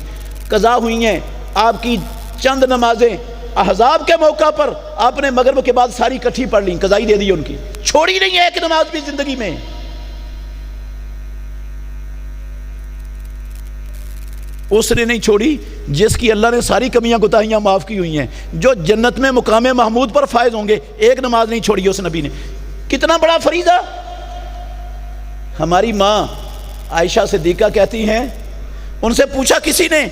قضا ہوئی ہیں آپ کی چند نمازیں، احزاب کے موقع پر آپ نے مغرب کے بعد ساری کٹھی پڑھ لیں، قضائی دے دی ان کی، چھوڑی نہیں ہے ایک نماز بھی زندگی میں۔ اس نے نہیں چھوڑی جس کی اللہ نے ساری کمیاں کوتاہیاں معاف کی ہوئی ہیں، جو جنت میں مقام محمود پر فائز ہوں گے۔ ایک نماز نہیں چھوڑی اس نبی نے۔ کتنا بڑا فریضہ۔ ہماری ماں عائشہ صدیقہ کہتی ہیں، ان سے پوچھا کسی نے،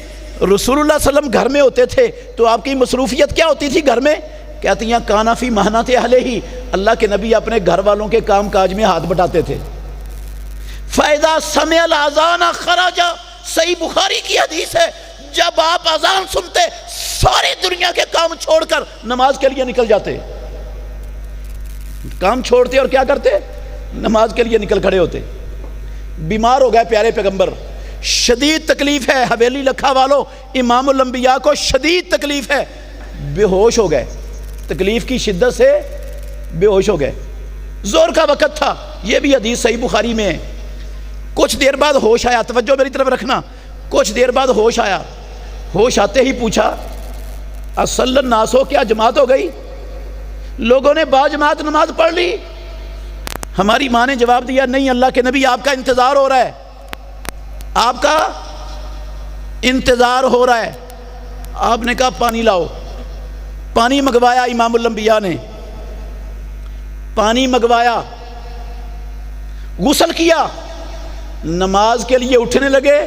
رسول اللہ صلی اللہ علیہ وسلم گھر میں ہوتے تھے تو آپ کی مصروفیت کیا ہوتی تھی گھر میں؟ کہتی ہیں کانا فی محنت اہلہ ہی، اللہ کے نبی اپنے گھر والوں کے کام کاج میں ہاتھ بٹاتے تھے۔ فَإِذَا سَمِعَ الْأَذَانَ خَرَجَ، صحیح بخاری کی حدیث ہے، جب آپ اذان سنتے ساری دنیا کے کام چھوڑ کر نماز کے لیے نکل جاتے، کام چھوڑتے اور کیا کرتے؟ نماز کے لیے نکل کھڑے ہوتے۔ بیمار ہو گئے پیارے پیغمبر، شدید تکلیف ہے، حویلی لکھا والوں امام الانبیاء کو شدید تکلیف ہے، بے ہوش ہو گئے، تکلیف کی شدت سے بے ہوش ہو گئے، زور کا وقت تھا، یہ بھی حدیث صحیح بخاری میں ہے۔ کچھ دیر بعد ہوش آیا، توجہ میری طرف رکھنا، کچھ دیر بعد ہوش آیا، ہوش آتے ہی پوچھا اصل الناس ہو، کیا جماعت ہو گئی؟ لوگوں نے باجماعت نماز پڑھ لی۔ ہماری ماں نے جواب دیا نہیں اللہ کے نبی آپ کا انتظار ہو رہا ہے، آپ کا انتظار ہو رہا ہے۔ آپ نے کہا پانی لاؤ، پانی منگوایا، امام الانبیاء نے پانی منگوایا، غسل کیا، نماز کے لیے اٹھنے لگے،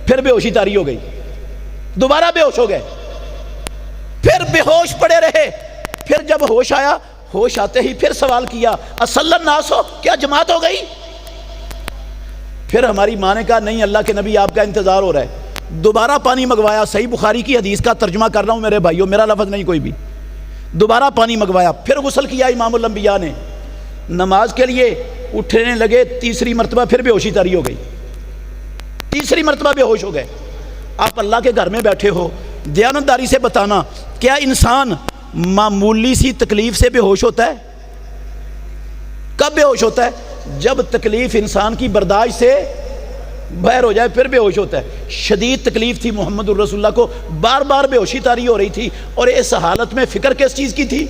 پھر بے ہوشی طاری ہو گئی، دوبارہ بے ہوش ہو گئے، پھر بے ہوش پڑے رہے، پھر جب ہوش آیا، ہوش آتے ہی پھر سوال کیا اصل الناس ہو، کیا جماعت ہو گئی؟ پھر ہماری ماں نے کہا نہیں اللہ کے نبی آپ کا انتظار ہو رہا ہے۔ دوبارہ پانی منگوایا، صحیح بخاری کی حدیث کا ترجمہ کر رہا ہوں میرے بھائیوں، میرا لفظ نہیں کوئی بھی۔ دوبارہ پانی منگوایا، پھر غسل کیا امام الانبیاء نے، نماز کے لیے اٹھنے لگے، تیسری مرتبہ پھر بے ہوشی طاری ہو گئی، تیسری مرتبہ بے ہوش ہو گئے۔ آپ اللہ کے گھر میں بیٹھے ہو، دیانتداری سے بتانا، کیا انسان معمولی سی تکلیف سے بے ہوش ہوتا ہے؟ کب بے ہوش ہوتا ہے؟ جب تکلیف انسان کی برداشت سے باہر ہو جائے پھر بے ہوش ہوتا ہے۔ شدید تکلیف تھی محمد الرسول اللہ کو، بار بار بے ہوشی طاری ہو رہی تھی، اور اس حالت میں فکر کس چیز کی تھی؟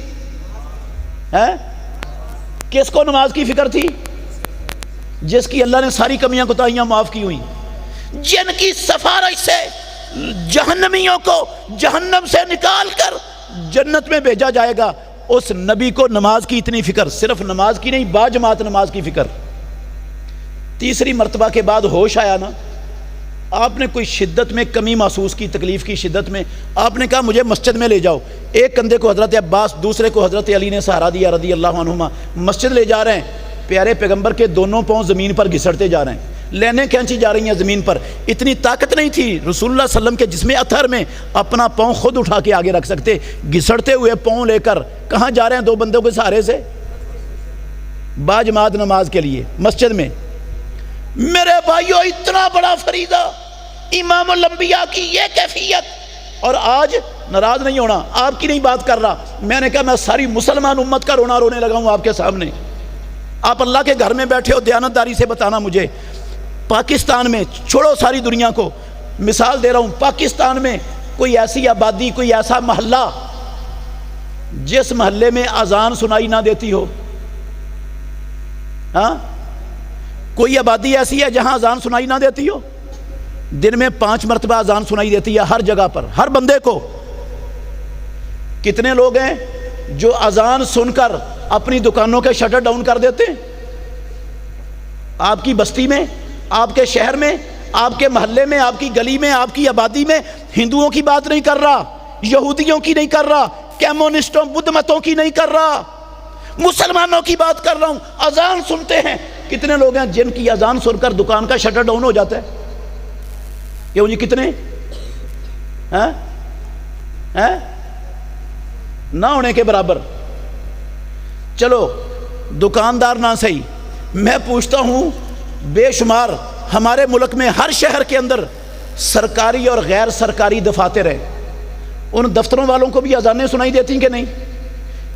کس کو نماز کی فکر تھی؟ جس کی اللہ نے ساری کمیاں کوتاہیاں معاف کی ہوئی، جن کی سفارش سے جہنمیوں کو جہنم سے نکال کر جنت میں بھیجا جائے گا، اس نبی کو نماز کی اتنی فکر، صرف نماز کی نہیں، باجماعت نماز کی فکر۔ تیسری مرتبہ کے بعد ہوش آیا نا، آپ نے کوئی شدت میں کمی محسوس کی، تکلیف کی شدت میں، آپ نے کہا مجھے مسجد میں لے جاؤ۔ ایک کندھے کو حضرت عباس، دوسرے کو حضرت علی نے سہارا دیا رضی اللہ عنہما، مسجد لے جا رہے ہیں، پیارے پیغمبر کے دونوں پاؤں زمین پر گھسڑتے جا رہے ہیں، لینے کھینچی جا رہی ہیں زمین پر۔ اتنی طاقت نہیں تھی رسول اللہ صلی اللہ علیہ وسلم کے جسم اطہر میں اپنا پاؤں خود اٹھا کے آگے رکھ سکتے، گھسڑتے ہوئے پاؤں لے کر کہاں جا رہے ہیں؟ دو بندوں کے سہارے سے باجماعت نماز کے لیے مسجد میں۔ میرے بھائیو، اتنا بڑا فریضہ، امام الانبیاء کی یہ کیفیت، اور آج ناراض نہیں ہونا، آپ کی نہیں بات کر رہا، میں نے کہا میں ساری مسلمان امت کا رونا رونے لگا ہوں آپ کے سامنے۔ آپ اللہ کے گھر میں بیٹھے ہو، دیانتداری سے بتانا مجھے، پاکستان میں، چھوڑو ساری دنیا کو، مثال دے رہا ہوں، پاکستان میں کوئی ایسی آبادی، کوئی ایسا محلہ جس محلے میں اذان سنائی نہ دیتی ہو؟ ہاں، کوئی آبادی ایسی ہے جہاں اذان سنائی نہ دیتی ہو؟ دن میں 5 مرتبہ اذان سنائی دیتی ہے ہر جگہ پر، ہر بندے کو۔ کتنے لوگ ہیں جو اذان سن کر اپنی دکانوں کے شٹر ڈاؤن کر دیتے ہیں؟ آپ کی بستی میں، آپ کے شہر میں، آپ کے محلے میں، آپ کی گلی میں، آپ کی آبادی میں، ہندوؤں کی بات نہیں کر رہا، یہودیوں کی نہیں کر رہا، کمیونسٹوں بدھ متوں کی نہیں کر رہا، مسلمانوں کی بات کر رہا ہوں۔ اذان سنتے ہیں، کتنے لوگ ہیں جن کی اذان سن کر دکان کا شٹر ڈاؤن ہو جاتا ہے؟ کیوں جی؟ کتنے ہیں؟ نہ ہونے کے برابر۔ چلو دکاندار نہ صحیح، میں پوچھتا ہوں، بے شمار ہمارے ملک میں ہر شہر کے اندر سرکاری اور غیر سرکاری دفاتر ہیں، ان دفتروں والوں کو بھی اذانیں سنائی دیتی ہیں کہ نہیں؟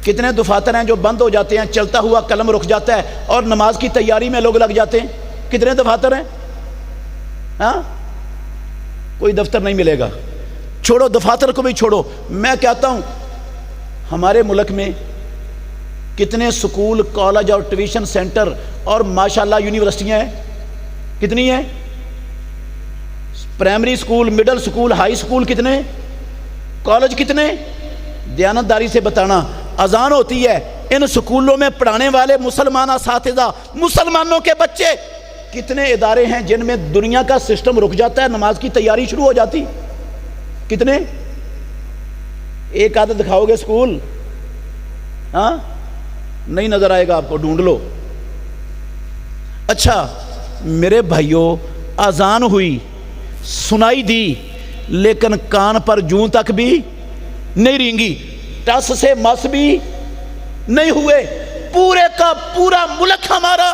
کتنے دفاتر ہیں جو بند ہو جاتے ہیں، چلتا ہوا قلم رک جاتا ہے اور نماز کی تیاری میں لوگ لگ جاتے ہیں؟ کتنے دفاتر ہیں؟ ہاں، کوئی دفتر نہیں ملے گا۔ چھوڑو دفاتر کو بھی چھوڑو، میں کہتا ہوں ہمارے ملک میں کتنے سکول، کالج اور ٹیوشن سینٹر اور ماشاءاللہ یونیورسٹیاں ہیں؟ کتنی ہیں؟ Primary school, middle school, high school کتنے؟ کالج کتنے؟ دیانتداری سے بتانا، اذان ہوتی ہے، ان سکولوں میں پڑھانے والے مسلمان اساتذہ، مسلمانوں کے بچے، کتنے ادارے ہیں جن میں دنیا کا سسٹم رک جاتا ہے، نماز کی تیاری شروع ہو جاتی؟ کتنے؟ ایک آدھ دکھاؤ گے سکول؟ ہاں، نہیں نظر آئے گا آپ کو، ڈھونڈ لو۔ اچھا میرے بھائیوں، اذان ہوئی، سنائی دی، لیکن کان پر جوں تک بھی نہیں رینگی، ٹس سے مس بھی نہیں ہوئے۔ پورے کا پورا ملک ہمارا،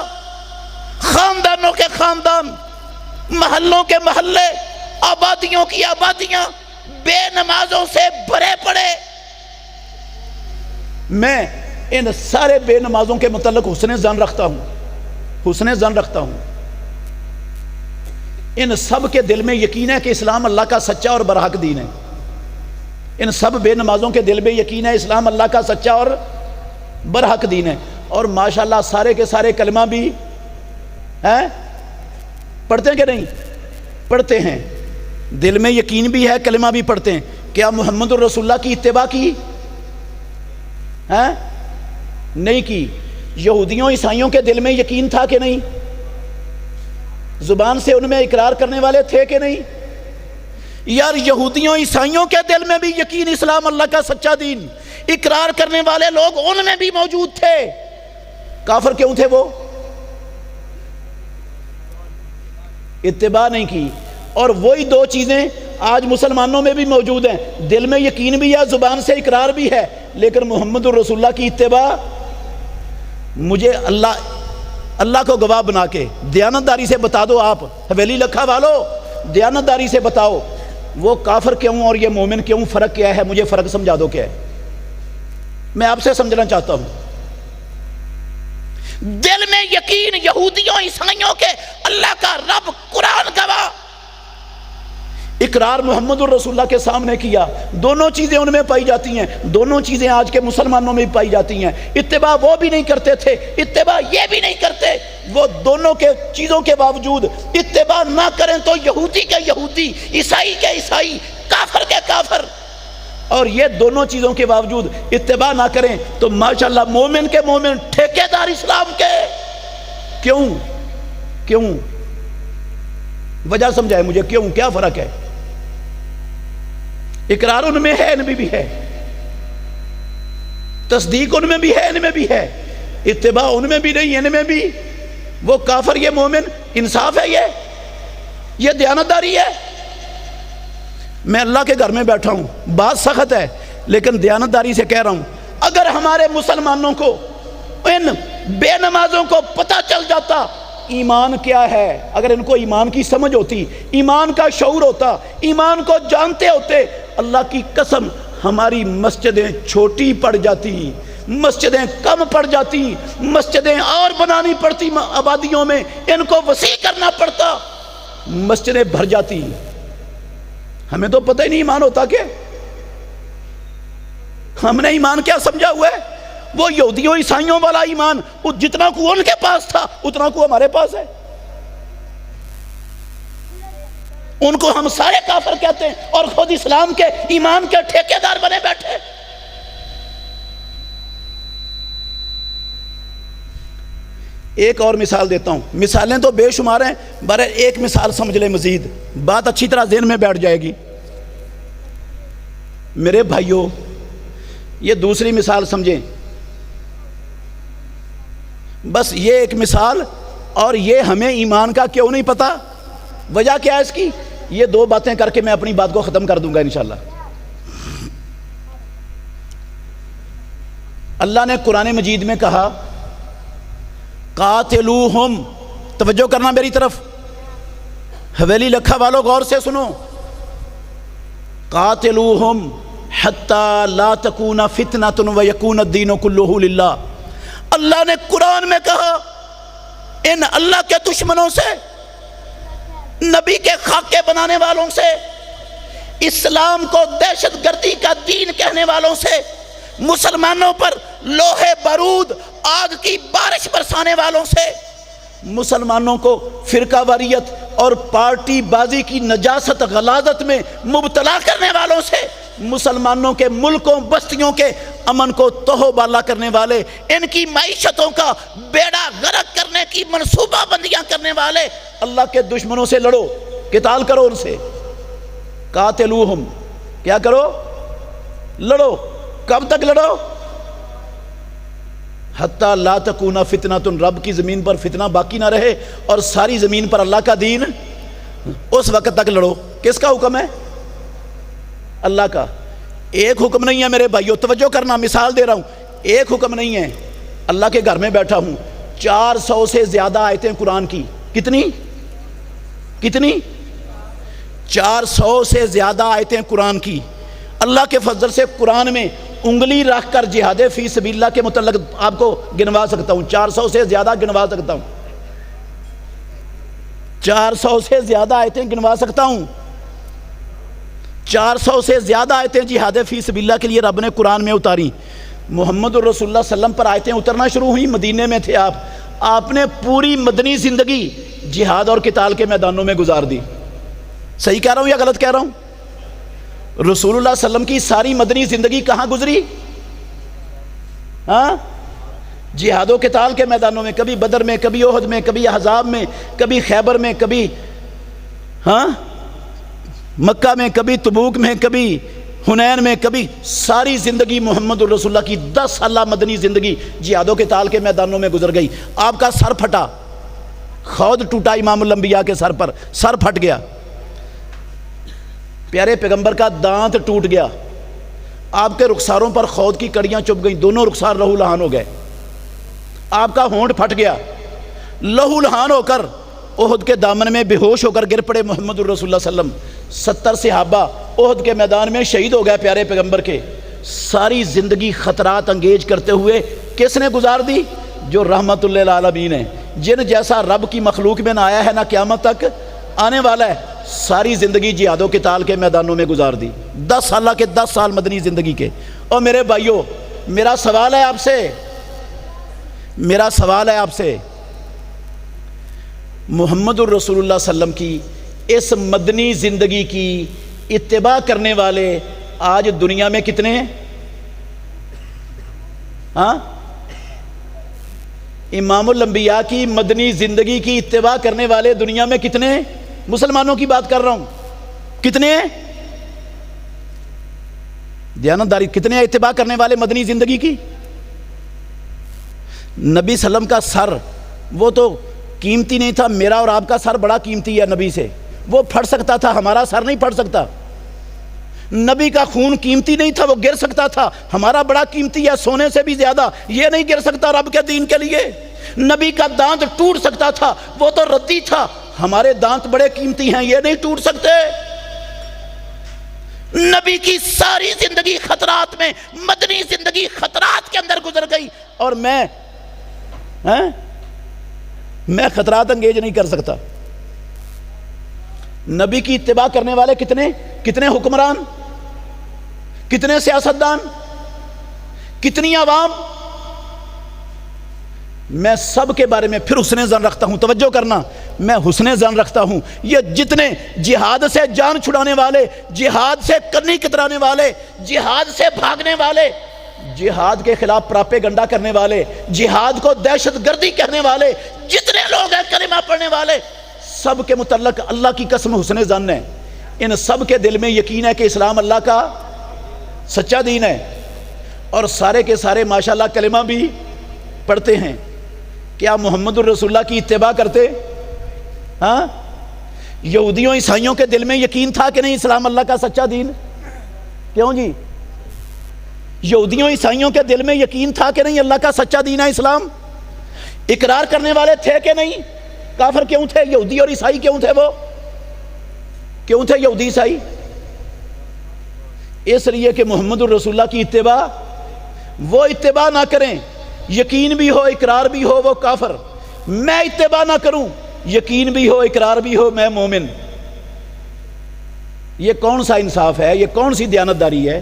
خاندانوں کے خاندان، محلوں کے محلے، آبادیوں کی آبادیاں بے نمازوں سے بھرے پڑے۔ میں ان سارے بے نمازوں کے متعلق حسن ظن رکھتا ہوں، حسن ظن رکھتا ہوں۔ ان سب کے دل میں یقین ہے کہ اسلام اللہ کا سچا اور برحق دین ہے۔ ان سب بے نمازوں کے دل میں یقین ہے اسلام اللہ کا سچا اور برحق دین ہے، اور ماشاءاللہ سارے کے سارے کلمہ بھی ہیں، پڑھتے ہیں کہ نہیں؟ پڑھتے ہیں، دل میں یقین بھی ہے، کلمہ بھی پڑھتے ہیں۔ کیا محمد الرسول اللہ کی اتباع کی؟ نہیں کی۔ یہودیوں عیسائیوں کے دل میں یقین تھا کہ نہیں؟ زبان سے ان میں اقرار کرنے والے تھے کہ نہیں؟ یار یہودیوں عیسائیوں کے دل میں بھی یقین اسلام اللہ کا سچا دین، اقرار کرنے والے لوگ ان میں بھی موجود تھے، کافر کیوں تھے وہ؟ اتباع نہیں کی۔ اور وہی دو چیزیں آج مسلمانوں میں بھی موجود ہیں، دل میں یقین بھی ہے، زبان سے اقرار بھی ہے، لیکن محمد الرسول اللہ کی اتباع، مجھے اللہ کو گواہ بنا کے دیانتداری سے بتا دو، آپ حویلی لکھا والو دیانتداری سے بتاؤ وہ کافر کیوں اور یہ مومن کیوں، فرق کیا ہے؟ مجھے فرق سمجھا دو کیا ہے، میں آپ سے سمجھنا چاہتا ہوں۔ دل میں یقین یہودیوں عیسائیوں کے، اللہ کا رب قرآن گواہ، اقرار محمد الرسول اللہ کے سامنے کیا، دونوں چیزیں ان میں پائی جاتی ہیں، دونوں چیزیں آج کے مسلمانوں میں بھی پائی جاتی ہیں۔ اتباع وہ بھی نہیں کرتے تھے، اتباع یہ بھی نہیں کرتے، وہ دونوں کے چیزوں کے باوجود اتباع نہ کریں تو یہودی کے یہودی، عیسائی کے عیسائی، کافر کے کافر، اور یہ دونوں چیزوں کے باوجود اتباع نہ کریں تو ماشاءاللہ مومن کے مومن، ٹھیکیدار اسلام کے۔ کیوں وجہ سمجھائے مجھے، کیوں، کیا فرق ہے؟ اقرار ان میں ہے، ان میں بھی ہے، تصدیق ان میں بھی ہے، ان میں بھی ہے، اتباع ان میں بھی نہیں، ان میں بھی۔ وہ کافر، یہ مومن، انصاف ہے یہ دیانتداری ہے۔ میں اللہ کے گھر میں بیٹھا ہوں، بات سخت ہے لیکن دیانتداری سے کہہ رہا ہوں، اگر ہمارے مسلمانوں کو، ان بے نمازوں کو پتہ چل جاتا ایمان کیا ہے، اگر ان کو ایمان کی سمجھ ہوتی، ایمان کا شعور ہوتا، ایمان کو جانتے ہوتے، اللہ کی قسم ہماری مسجدیں چھوٹی پڑ جاتی، مسجدیں کم پڑ جاتی، مسجدیں اور بنانی پڑتی، آبادیوں میں ان کو وسیع کرنا پڑتا، مسجدیں بھر جاتی۔ ہمیں تو پتہ ہی نہیں ایمان ہوتا کہ ہم نے ایمان کیا سمجھا ہوا ہے؟ وہ یہودیوں عیسائیوں والا ایمان، جتنا کو ان کے پاس تھا اتنا کو ہمارے پاس ہے۔ ان کو ہم سارے کافر کہتے ہیں اور خود اسلام کے ایمان کے ٹھیکیدار بنے بیٹھے۔ ایک اور مثال دیتا ہوں، مثالیں تو بے شمار ہیں، بہرحال ایک مثال سمجھ لیں، مزید بات اچھی طرح ذہن میں بیٹھ جائے گی۔ میرے بھائیوں، یہ دوسری مثال سمجھیں، بس یہ ایک مثال، اور یہ ہمیں ایمان کا کیوں نہیں پتا، وجہ کیا ہے اس کی، یہ دو باتیں کر کے میں اپنی بات کو ختم کر دوں گا انشاءاللہ۔ اللہ نے قرآن مجید میں کہا قاتلوہم، توجہ کرنا میری طرف، حویلی لکھا والوں غور سے سنو، قاتلوہم حتی لا تکون فتنۃ ویکون الدین کلہ للہ۔ اللہ نے قرآن میں کہا ان اللہ کے دشمنوں سے، نبی کے خاکے بنانے والوں سے، اسلام کو دہشت گردی کا دین کہنے والوں سے، مسلمانوں پر لوہے بارود آگ کی بارش برسانے والوں سے، مسلمانوں کو فرقہ واریت اور پارٹی بازی کی نجاست غلاظت میں مبتلا کرنے والوں سے، مسلمانوں کے ملکوں بستیوں کے امن کو توہو بالا کرنے والے، ان کی معیشتوں کا بیڑا غرق کرنے کی منصوبہ بندیاں کرنے والے اللہ کے دشمنوں سے لڑو، قتال کرو ان سے۔ قاتلوہم، کیا کرو؟ لڑو۔ کب تک لڑو؟ حتی لا تکون فتنۃ، رب کی زمین پر فتنہ باقی نہ رہے اور ساری زمین پر اللہ کا دین، اس وقت تک لڑو۔ کس کا حکم ہے؟ اللہ کا۔ ایک حکم نہیں ہے میرے بھائیو، توجہ کرنا، مثال دے رہا ہوں، ایک حکم نہیں ہے۔ اللہ کے گھر میں بیٹھا ہوں، 400 سے زیادہ آیتیں قرآن کی، کتنی 400 سے زیادہ آیتیں قرآن کی۔ اللہ کے فضل سے قرآن میں انگلی رکھ کر جہاد فی سبیل اللہ کے متعلق آپ کو گنوا سکتا ہوں، 400 سے زیادہ گنوا سکتا ہوں، 400 سے زیادہ آیتیں گنوا سکتا ہوں، 400 سے زیادہ آیتیں جہاد فی سبیل اللہ کے لیے رب نے قرآن میں اتاری۔ محمد الرسول اللہ صلی اللہ علیہ وسلم پر آیتیں اترنا شروع ہوئی، مدینے میں تھے آپ نے پوری مدنی زندگی جہاد اور قتال کے میدانوں میں گزار دی۔ صحیح کہہ رہا ہوں یا غلط کہہ رہا ہوں؟ رسول اللہ صلی اللہ علیہ وسلم کی ساری مدنی زندگی کہاں گزری؟ جہاد و قتال کے میدانوں میں، کبھی بدر میں، کبھی احد میں، کبھی احزاب میں، کبھی خیبر میں، کبھی مکہ میں، کبھی تبوک میں، کبھی حنین میں، کبھی ساری زندگی محمد الرسول اللہ کی 10 سالہ مدنی زندگی جہاد و قتال کے میدانوں میں گزر گئی۔ آپ کا سر پھٹا، خود ٹوٹا امام الانبیاء کے سر پر، سر پھٹ گیا، پیارے پیغمبر کا دانت ٹوٹ گیا، آپ کے رخساروں پر خود کی کڑیاں چبھ گئیں، دونوں رخسار لہو لہان ہو گئے، آپ کا ہونٹ پھٹ گیا، لہو لہان ہو کر احد کے دامن میں بے ہوش ہو کر گر پڑے محمد الرسول اللہ صلی اللہ علیہ وسلم۔ 70 صحابہ احد کے میدان میں شہید ہو گئے پیارے پیغمبر کے۔ ساری زندگی خطرات انگیز کرتے ہوئے کس نے گزار دی؟ جو رحمت للعالمین ہے، جن جیسا رب کی مخلوق میں نہ آیا ہے نہ قیامت تک آنے والا ہے، ساری زندگی جہاد و قتال کے میدانوں میں گزار دی، 10 سالہ کے 10 سال مدنی زندگی کے۔ اور میرے بھائیوں، میرا سوال ہے آپ سے، محمد الرسول اللہ صلی اللہ علیہ وسلم کی اس مدنی زندگی کی اتباع کرنے والے آج دنیا میں کتنے ہیں؟ ہاں، امام الانبیاء کی مدنی زندگی کی اتباع کرنے والے دنیا میں کتنے ہیں؟ مسلمانوں کی بات کر رہا ہوں، کتنے ہیں؟ دیانتداری کتنے ہیں اتباع کرنے والے مدنی زندگی کی؟ نبی صلی اللہ علیہ وسلم کا سر وہ تو قیمتی نہیں تھا، میرا اور آپ کا سر بڑا قیمتی ہے نبی سے، وہ پھٹ سکتا تھا، ہمارا سر نہیں پھٹ سکتا۔ نبی کا خون قیمتی نہیں تھا، وہ گر سکتا تھا، ہمارا بڑا قیمتی ہے، سونے سے بھی زیادہ، یہ نہیں گر سکتا رب کے دین کے لیے۔ نبی کا دانت ٹوٹ سکتا تھا، وہ تو ردی تھا، ہمارے دانت بڑے قیمتی ہیں، یہ نہیں ٹوٹ سکتے۔ نبی کی ساری زندگی خطرات میں، مدنی زندگی خطرات کے اندر گزر گئی، اور میں خطرات انگیز نہیں کر سکتا۔ نبی کی اتباع کرنے والے کتنے حکمران، کتنے سیاستدان، کتنی عوام، میں سب کے بارے میں پھر حسن ظن رکھتا ہوں۔ توجہ کرنا، میں حسن ظن رکھتا ہوں، یہ جتنے جہاد سے جان چھڑانے والے، جہاد سے کرنی کترانے والے، جہاد سے بھاگنے والے، جہاد کے خلاف پراپیگنڈا کرنے والے، جہاد کو دہشت گردی کہنے والے جتنے لوگ ہیں، کلمہ پڑھنے والے، سب کے متعلق اللہ کی قسم حسن ظن ہے۔ ان سب کے دل میں یقین ہے کہ اسلام اللہ کا سچا دین ہے، اور سارے کے سارے ماشاءاللہ کلمہ بھی پڑھتے ہیں۔ کیا محمد الرسول اللہ کی اتباع کرتے؟ ہاں، یہودیوں عیسائیوں کے دل میں یقین تھا کہ نہیں اسلام اللہ کا سچا دین؟ کیوں جی؟ یہودیوں عیسائیوں کے دل میں یقین تھا کہ نہیں اللہ کا سچا دین ہے اسلام؟ اقرار کرنے والے تھے کہ نہیں؟ کافر کیوں تھے یہودی اور عیسائی؟ کیوں تھے وہ؟ کیوں تھے یہودی عیسائی؟ اس لیے کہ محمد الرسول اللہ کی اتباع، وہ اتباع نہ کریں، یقین بھی ہو اقرار بھی ہو، وہ کافر۔ میں اتباع نہ کروں، یقین بھی ہو اقرار بھی ہو، میں مومن۔ یہ کون سا انصاف ہے؟ یہ کون سی دیانتداری ہے؟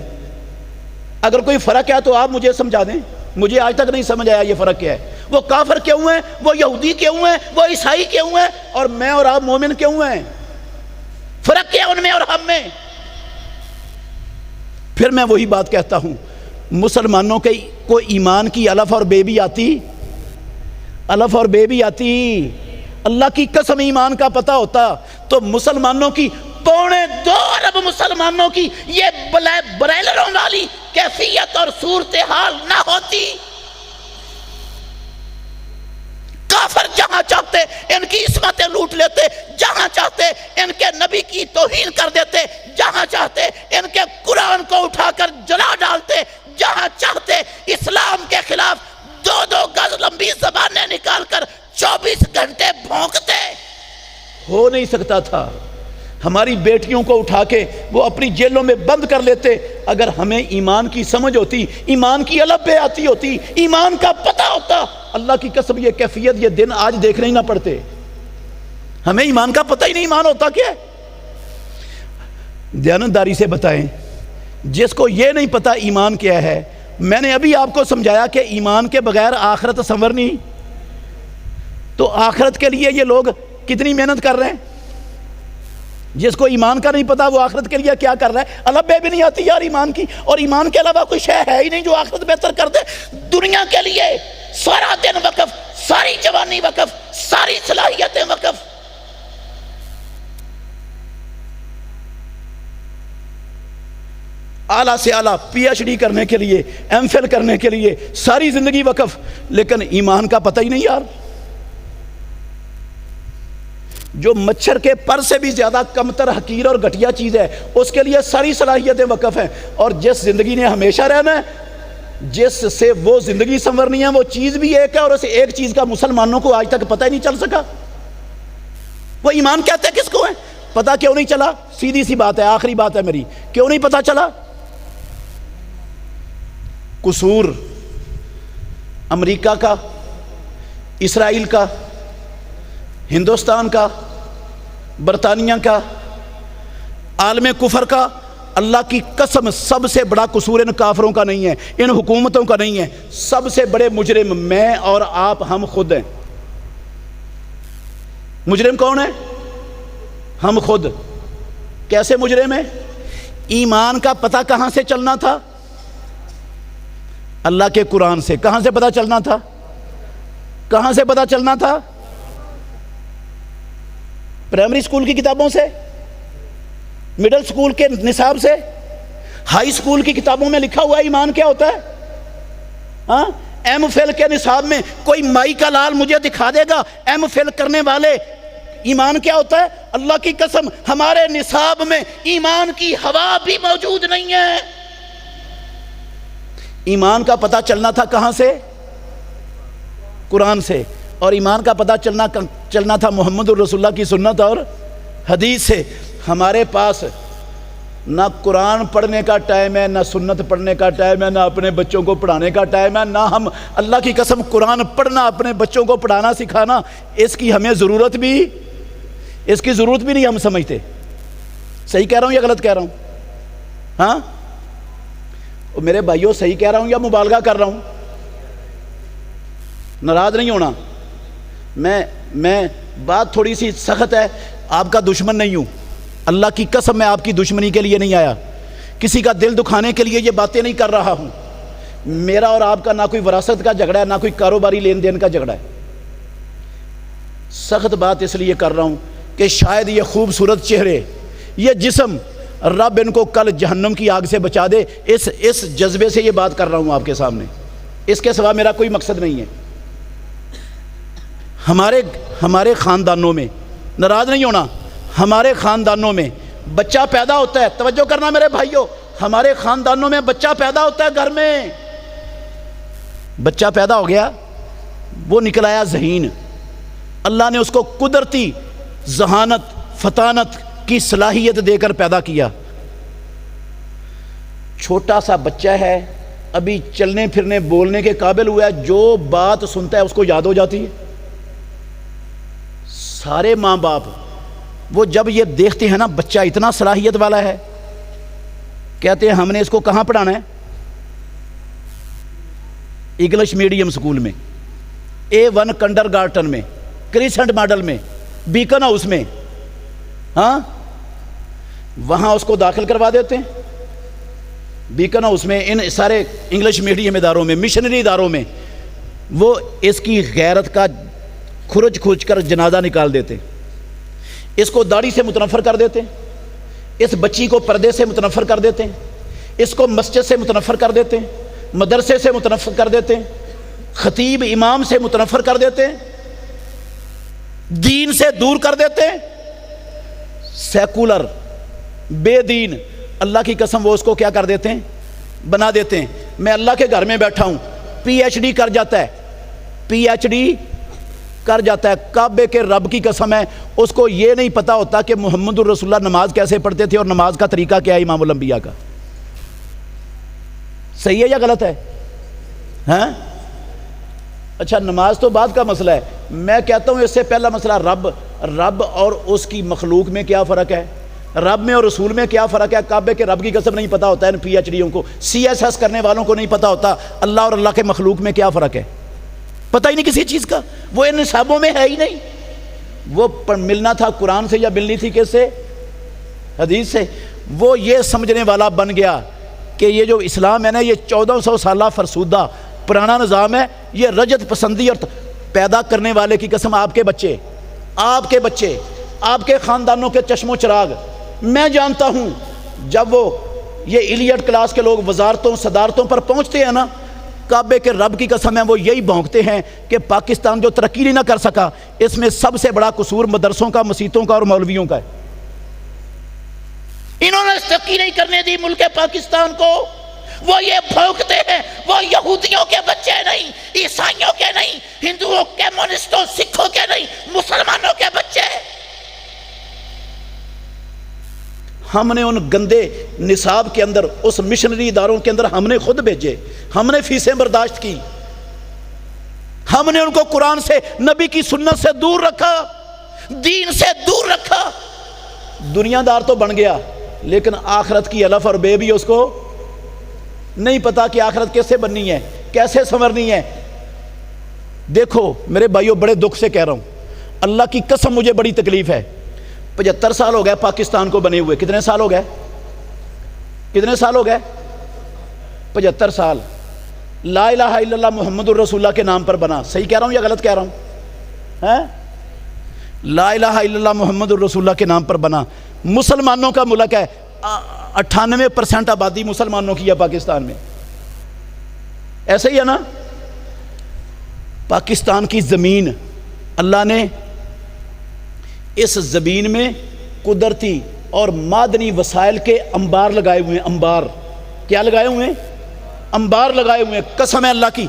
اگر کوئی فرق ہے تو آپ مجھے سمجھا دیں، مجھے آج تک نہیں سمجھ آیا یہ فرق کیا ہے۔ وہ کافر کیوں ہیں؟ وہ یہودی کیوں ہیں؟ وہ عیسائی کیوں ہیں؟ اور میں اور آپ مومن کیوں ہیں؟ فرق کیا ان میں اور ہم میں؟ پھر میں وہی بات کہتا ہوں، مسلمانوں کے کو ایمان کی الف اور بے بھی آتی، الف اور بے بھی آتی، اللہ کی قسم ایمان کا پتہ ہوتا تو مسلمانوں کی 2.25 ارب مسلمانوں کی یہ برائلروں والی کیفیت اور صورتحال نہ ہوتی۔ کافر جہاں چاہتے ان کی عصمتیں لوٹ لیتے، جہاں چاہتے ان کے نبی کی توہین کر دیتے، جہاں چاہتے ان کے قرآن کو اٹھا کر جلا ڈالتے، جہاں چاہتے اسلام کے خلاف 2 گز لمبی زبانیں نکال کر 24 گھنٹے بھونکتے۔ ہو نہیں سکتا تھا۔ ہماری بیٹیوں کو اٹھا کے وہ اپنی جیلوں میں بند کر لیتے۔ اگر ہمیں ایمان کی سمجھ ہوتی، ایمان کی الف بے آتی ہوتی، ایمان کا پتہ ہوتا، اللہ کی قسم یہ کیفیت یہ دن آج دیکھنے ہی نہ پڑتے۔ ہمیں ایمان کا پتہ ہی نہیں، ایمان ہوتا کیا؟ دیانتداری سے بتائیں، جس کو یہ نہیں پتا ایمان کیا ہے، میں نے ابھی آپ کو سمجھایا کہ ایمان کے بغیر آخرت سنور نہیں، تو آخرت کے لیے یہ لوگ کتنی محنت کر رہے ہیں۔ جس کو ایمان کا نہیں پتا وہ آخرت کے لیے کیا کر رہا ہے؟ الف بے بھی نہیں آتی یار ایمان کی، اور ایمان کے علاوہ کوئی شے ہے ہی نہیں جو آخرت بہتر کر دے۔ دنیا کے لیے سارا دن وقف، ساری جوانی وقف، ساری صلاحیتیں وقف۔ اعلیٰ سے اعلیٰ پی ایچ ڈی کرنے کے لیے، ایم فل کرنے کے لیے ساری زندگی وقف، لیکن ایمان کا پتہ ہی نہیں یار۔ جو مچھر کے پر سے بھی زیادہ کمتر، حقیر اور گھٹیا چیز ہے، اس کے لیے ساری صلاحیتیں وقف ہیں۔ اور جس زندگی نے ہمیشہ رہنا ہے، جس سے وہ زندگی سنورنی ہے، وہ چیز بھی ایک ہے، اور اس ایک چیز کا مسلمانوں کو آج تک پتہ ہی نہیں چل سکا۔ وہ ایمان کہتے کس کو ہے؟ پتہ کیوں نہیں چلا؟ سیدھی سی بات ہے، آخری بات ہے میری، کیوں نہیں پتہ چلا؟ قصور امریکہ کا، اسرائیل کا، ہندوستان کا، برطانیہ کا، عالم کفر کا، اللہ کی قسم سب سے بڑا قصور ان کافروں کا نہیں ہے، ان حکومتوں کا نہیں ہے، سب سے بڑے مجرم میں اور آپ ہم خود ہیں۔ مجرم کون ہے؟ ہم خود۔ کیسے مجرم ہیں؟ ایمان کا پتہ کہاں سے چلنا تھا؟ اللہ کے قرآن سے۔ کہاں سے پتہ چلنا تھا؟ کہاں سے پتہ چلنا تھا؟ پرائمری اسکول کی کتابوں سے، مڈل اسکول کے نصاب سے، ہائی اسکول کی کتابوں میں لکھا ہوا ایمان کیا ہوتا ہے؟ ہاں، ایم فل کے نصاب میں کوئی مائی کا لال مجھے دکھا دے گا ایم فل کرنے والے ایمان کیا ہوتا ہے؟ اللہ کی قسم ہمارے نصاب میں ایمان کی ہوا بھی موجود نہیں ہے۔ ایمان کا پتہ چلنا تھا کہاں سے؟ قرآن سے۔ اور ایمان کا پتہ چلنا تھا محمد الرسول اللہ کی سنت اور حدیث سے۔ ہمارے پاس نہ قرآن پڑھنے کا ٹائم ہے، نہ سنت پڑھنے کا ٹائم ہے، نہ اپنے بچوں کو پڑھانے کا ٹائم ہے، نہ ہم اللہ کی قسم قرآن پڑھنا، اپنے بچوں کو پڑھانا سکھانا، اس کی ہمیں ضرورت بھی نہیں ہم سمجھتے۔ صحیح کہہ رہا ہوں یا غلط کہہ رہا ہوں؟ ہاں میرے بھائیوں، صحیح کہہ رہا ہوں یا مبالغہ کر رہا ہوں؟ ناراض نہیں ہونا، میں بات تھوڑی سی سخت ہے، آپ کا دشمن نہیں ہوں، اللہ کی قسم میں آپ کی دشمنی کے لیے نہیں آیا، کسی کا دل دکھانے کے لیے یہ باتیں نہیں کر رہا ہوں۔ میرا اور آپ کا نہ کوئی وراثت کا جھگڑا ہے، نہ کوئی کاروباری لین دین کا جھگڑا ہے۔ سخت بات اس لیے کر رہا ہوں کہ شاید یہ خوبصورت چہرے، یہ جسم، رب ان کو کل جہنم کی آگ سے بچا دے، اس جذبے سے یہ بات کر رہا ہوں آپ کے سامنے، اس کے سوا میرا کوئی مقصد نہیں ہے۔ ہمارے خاندانوں میں، ناراض نہیں ہونا، ہمارے خاندانوں میں بچہ پیدا ہوتا ہے، توجہ کرنا میرے بھائیوں، ہمارے خاندانوں میں بچہ پیدا ہوتا ہے، گھر میں بچہ پیدا ہو گیا، وہ نکل آیا ذہین، اللہ نے اس کو قدرتی ذہانت، فطانت کی صلاحیت دے کر پیدا کیا۔ چھوٹا سا بچہ ہے، ابھی چلنے پھرنے بولنے کے قابل ہوا ہے، جو بات سنتا ہے اس کو یاد ہو جاتی ہے۔ سارے ماں باپ وہ جب یہ دیکھتے ہیں نا بچہ اتنا صلاحیت والا ہے، کہتے ہیں ہم نے اس کو کہاں پڑھانا ہے؟ انگلش میڈیم سکول میں، A1 کنڈر گارٹن میں، کریسنٹ ماڈل میں، بیکن ہاؤس میں، ہاں وہاں اس کو داخل کروا دیتے ہیں۔ بیکن ہاؤس میں، ان سارے انگلش میڈیم اداروں میں، مشنری اداروں میں، وہ اس کی غیرت کا کھرچ کر جنازہ نکال دیتے، اس کو داڑھی سے متنفر کر دیتے، اس بچی کو پردے سے متنفر کر دیتے، اس کو مسجد سے متنفر کر دیتے، مدرسے سے متنفر کر دیتے، خطیب امام سے متنفر کر دیتے، دین سے دور کر دیتے، سیکولر، بے دین، اللہ کی قسم وہ اس کو کیا کر دیتے ہیں؟ بنا دیتے ہیں۔ میں اللہ کے گھر میں بیٹھا ہوں، PhD کر جاتا ہے، PhD کر جاتا ہے، کعبے کے رب کی قسم ہے اس کو یہ نہیں پتا ہوتا کہ محمد الرسول اللہ نماز کیسے پڑھتے تھے اور نماز کا طریقہ کیا ہے امام الانبیاء کا۔ صحیح ہے یا غلط ہے؟ ہاں اچھا، نماز تو بعد کا مسئلہ ہے، میں کہتا ہوں اس سے پہلا مسئلہ رب اور اس کی مخلوق میں کیا فرق ہے، رب میں اور رسول میں کیا فرق ہے۔ کعبے کے رب کی قسم نہیں پتا ہوتا ہے ان PhDوں کو، CSS کرنے والوں کو نہیں پتا ہوتا اللہ اور اللہ کے مخلوق میں کیا فرق ہے، پتہ ہی نہیں کسی چیز کا، وہ ان نصابوں میں ہے ہی نہیں۔ وہ ملنا تھا قرآن سے یا ملنی تھی کس سے؟ حدیث سے۔ وہ یہ سمجھنے والا بن گیا کہ یہ جو اسلام ہے نا، یہ 1400 سالہ فرسودہ پرانا نظام ہے، یہ رجت پسندی اور پیدا کرنے والے کی قسم آپ کے بچے، آپ کے خاندانوں کے چشم و چراغ، میں جانتا ہوں جب وہ یہ ایلیٹ کلاس کے لوگ وزارتوں صدارتوں پر پہنچتے ہیں نا، کعبے کے رب کی قسم ہے وہ یہی بھونکتے ہیں کہ پاکستان جو ترقی نہیں نہ کر سکا، اس میں سب سے بڑا قصور مدرسوں کا، مسیتوں کا اور مولویوں کا ہے۔ انہوں نے ترقی نہیں کرنے دی ملک پاکستان کو، وہ یہ بھونکتے ہیں، وہ یہودیوں کے بچے نہیں، عیسائیوں کے نہیں، ہندوؤں، کمیونسٹوں، سکھوں کے نہیں، مسلمانوں کے بچے۔ ہم نے ان گندے نصاب کے اندر، اس مشنری اداروں کے اندر ہم نے خود بھیجے، ہم نے فیسیں برداشت کی، ہم نے ان کو قرآن سے، نبی کی سنت سے دور رکھا، دین سے دور رکھا۔ دنیا دار تو بن گیا لیکن آخرت کی الف اور بے بھی اس کو نہیں پتا کہ آخرت کیسے بننی ہے، کیسے سنورنی ہے۔ دیکھو میرے بھائیوں، بڑے دکھ سے کہہ رہا ہوں، اللہ کی قسم مجھے بڑی تکلیف ہے. 75 سال ہو گئے پاکستان کو بنے ہوئے. کتنے سال ہو گئے؟ کتنے سال ہو گئے؟ 75 سال. لا الہ الا اللہ محمد الرسول اللہ کے نام پر بنا. صحیح کہہ رہا ہوں یا غلط کہہ رہا ہوں؟ لا الہ الا اللہ محمد الرسول اللہ کے نام پر بنا. مسلمانوں کا ملک ہے. 98% آبادی مسلمانوں کی ہے پاکستان میں. ایسے ہی ہے نا؟ پاکستان کی زمین اللہ نے اس زمین میں قدرتی اور معدنی وسائل کے انبار لگائے ہوئے ہیں. انبار کیا لگائے ہوئے ہیں؟ انبار لگائے ہوئے ہیں. قسم ہے اللہ کی,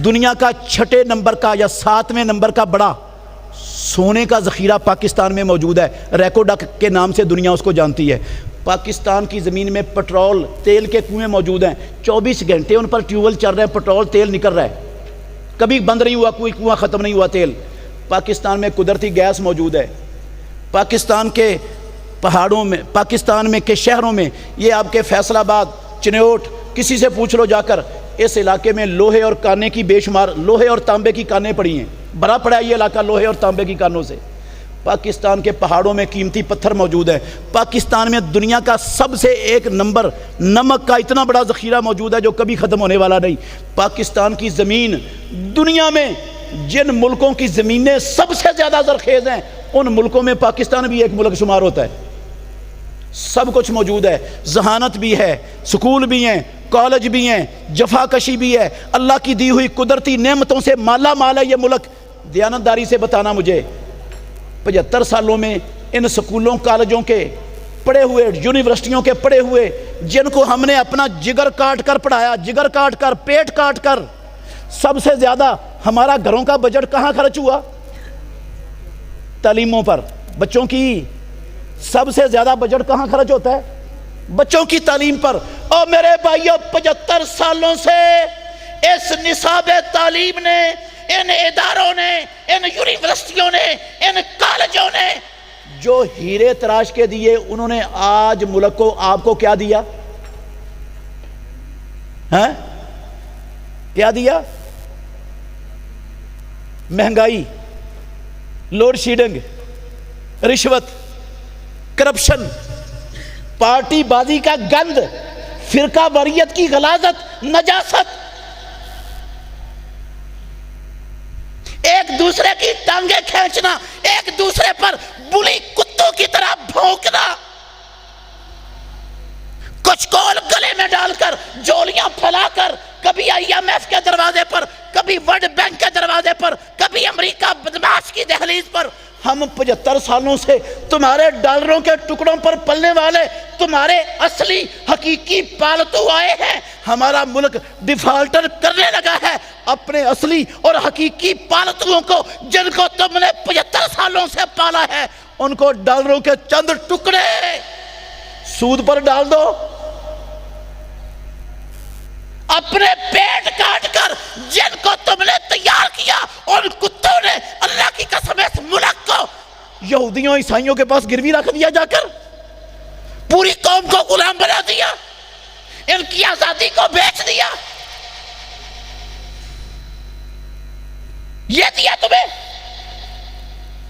دنیا کا 6 نمبر کا یا 7ویں نمبر کا بڑا سونے کا ذخیرہ پاکستان میں موجود ہے. ریکوڈک کے نام سے دنیا اس کو جانتی ہے. پاکستان کی زمین میں پٹرول تیل کے کنویں موجود ہیں. 24 گھنٹے ان پر ٹیوبویل چل رہے ہیں, پٹرول تیل نکل رہا ہے, کبھی بند نہیں ہوا, کوئی کنواں ختم نہیں ہوا تیل. پاکستان میں قدرتی گیس موجود ہے. پاکستان کے پہاڑوں میں, پاکستان میں کے شہروں میں, یہ آپ کے فیصل آباد, چنوٹ, کسی سے پوچھ لو جا کر, اس علاقے میں لوہے اور کانے کی بے شمار, لوہے اور تانبے کی کانیں پڑی ہیں. بھرا پڑا ہے یہ علاقہ لوہے اور تانبے کی کانوں سے. پاکستان کے پہاڑوں میں قیمتی پتھر موجود ہے. پاکستان میں دنیا کا سب سے 1 نمبر نمک کا اتنا بڑا ذخیرہ موجود ہے جو کبھی ختم ہونے والا نہیں. پاکستان کی زمین دنیا میں جن ملکوں کی زمینیں سب سے زیادہ زرخیز ہیں ان ملکوں میں پاکستان بھی ایک ملک شمار ہوتا ہے. سب کچھ موجود ہے, ذہانت بھی ہے, سکول بھی ہیں, کالج بھی ہیں, جفا کشی بھی ہے, اللہ کی دی ہوئی قدرتی نعمتوں سے مالا مال ہے یہ ملک. دیانتداری سے بتانا مجھے, 75 سالوں میں ان سکولوں کالجوں کے پڑھے ہوئے, یونیورسٹیوں کے پڑھے ہوئے, جن کو ہم نے اپنا جگر کاٹ کر پڑھایا, جگر کاٹ کر, پیٹ کاٹ کر, سب سے زیادہ ہمارا گھروں کا بجٹ کہاں خرچ ہوا؟ تعلیموں پر. بچوں کی سب سے زیادہ بجٹ کہاں خرچ ہوتا ہے؟ بچوں کی تعلیم پر. اور میرے بھائیوں, 75 سالوں سے اس نصاب تعلیم نے, ان اداروں نے, ان یونیورسٹیوں نے, ان کالجوں نے جو ہیرے تراش کے دیے, انہوں نے آج ملک کو, آپ کو کیا دیا؟ کیا دیا؟ مہنگائی, لوڈ شیڈنگ, رشوت, کرپشن, پارٹی بازی کا گند, فرقہ واریت کی غلاظت, نجاست, ایک دوسرے کی ٹانگیں کھینچنا, ایک دوسرے پر بلی کتوں کی طرح بھونکنا, کچھ کول گلے میں ڈال کر, جولیاں پھیلا کر, کبھی IMF کے دروازے پر, کبھی ورلڈ بینک کے دروازے پر, کبھی امریکہ بدماش کی دہلیز پر. ہم 75 سالوں سے تمہارے ڈالروں کے ٹکڑوں پر پلنے والے تمہارے اصلی حقیقی پالتو آئے ہیں. ہمارا ملک ڈیفالٹر کرنے لگا ہے. اپنے اصلی اور حقیقی پالتوؤں کو, جن کو تم نے 75 سالوں سے پالا ہے, ان کو ڈالروں کے چند ٹکڑے سود پر ڈال دو. اپنے پیٹ کاٹ کر جن کو تم نے تیار کیا, ان کتوں نے اللہ کی قسم اس ملک کو یہودیوں عیسائیوں کے پاس گروی رکھ دیا, جا کر پوری قوم کو غلام بنا دیا, ان کی آزادی کو بیچ دیا. یہ دیا تمہیں,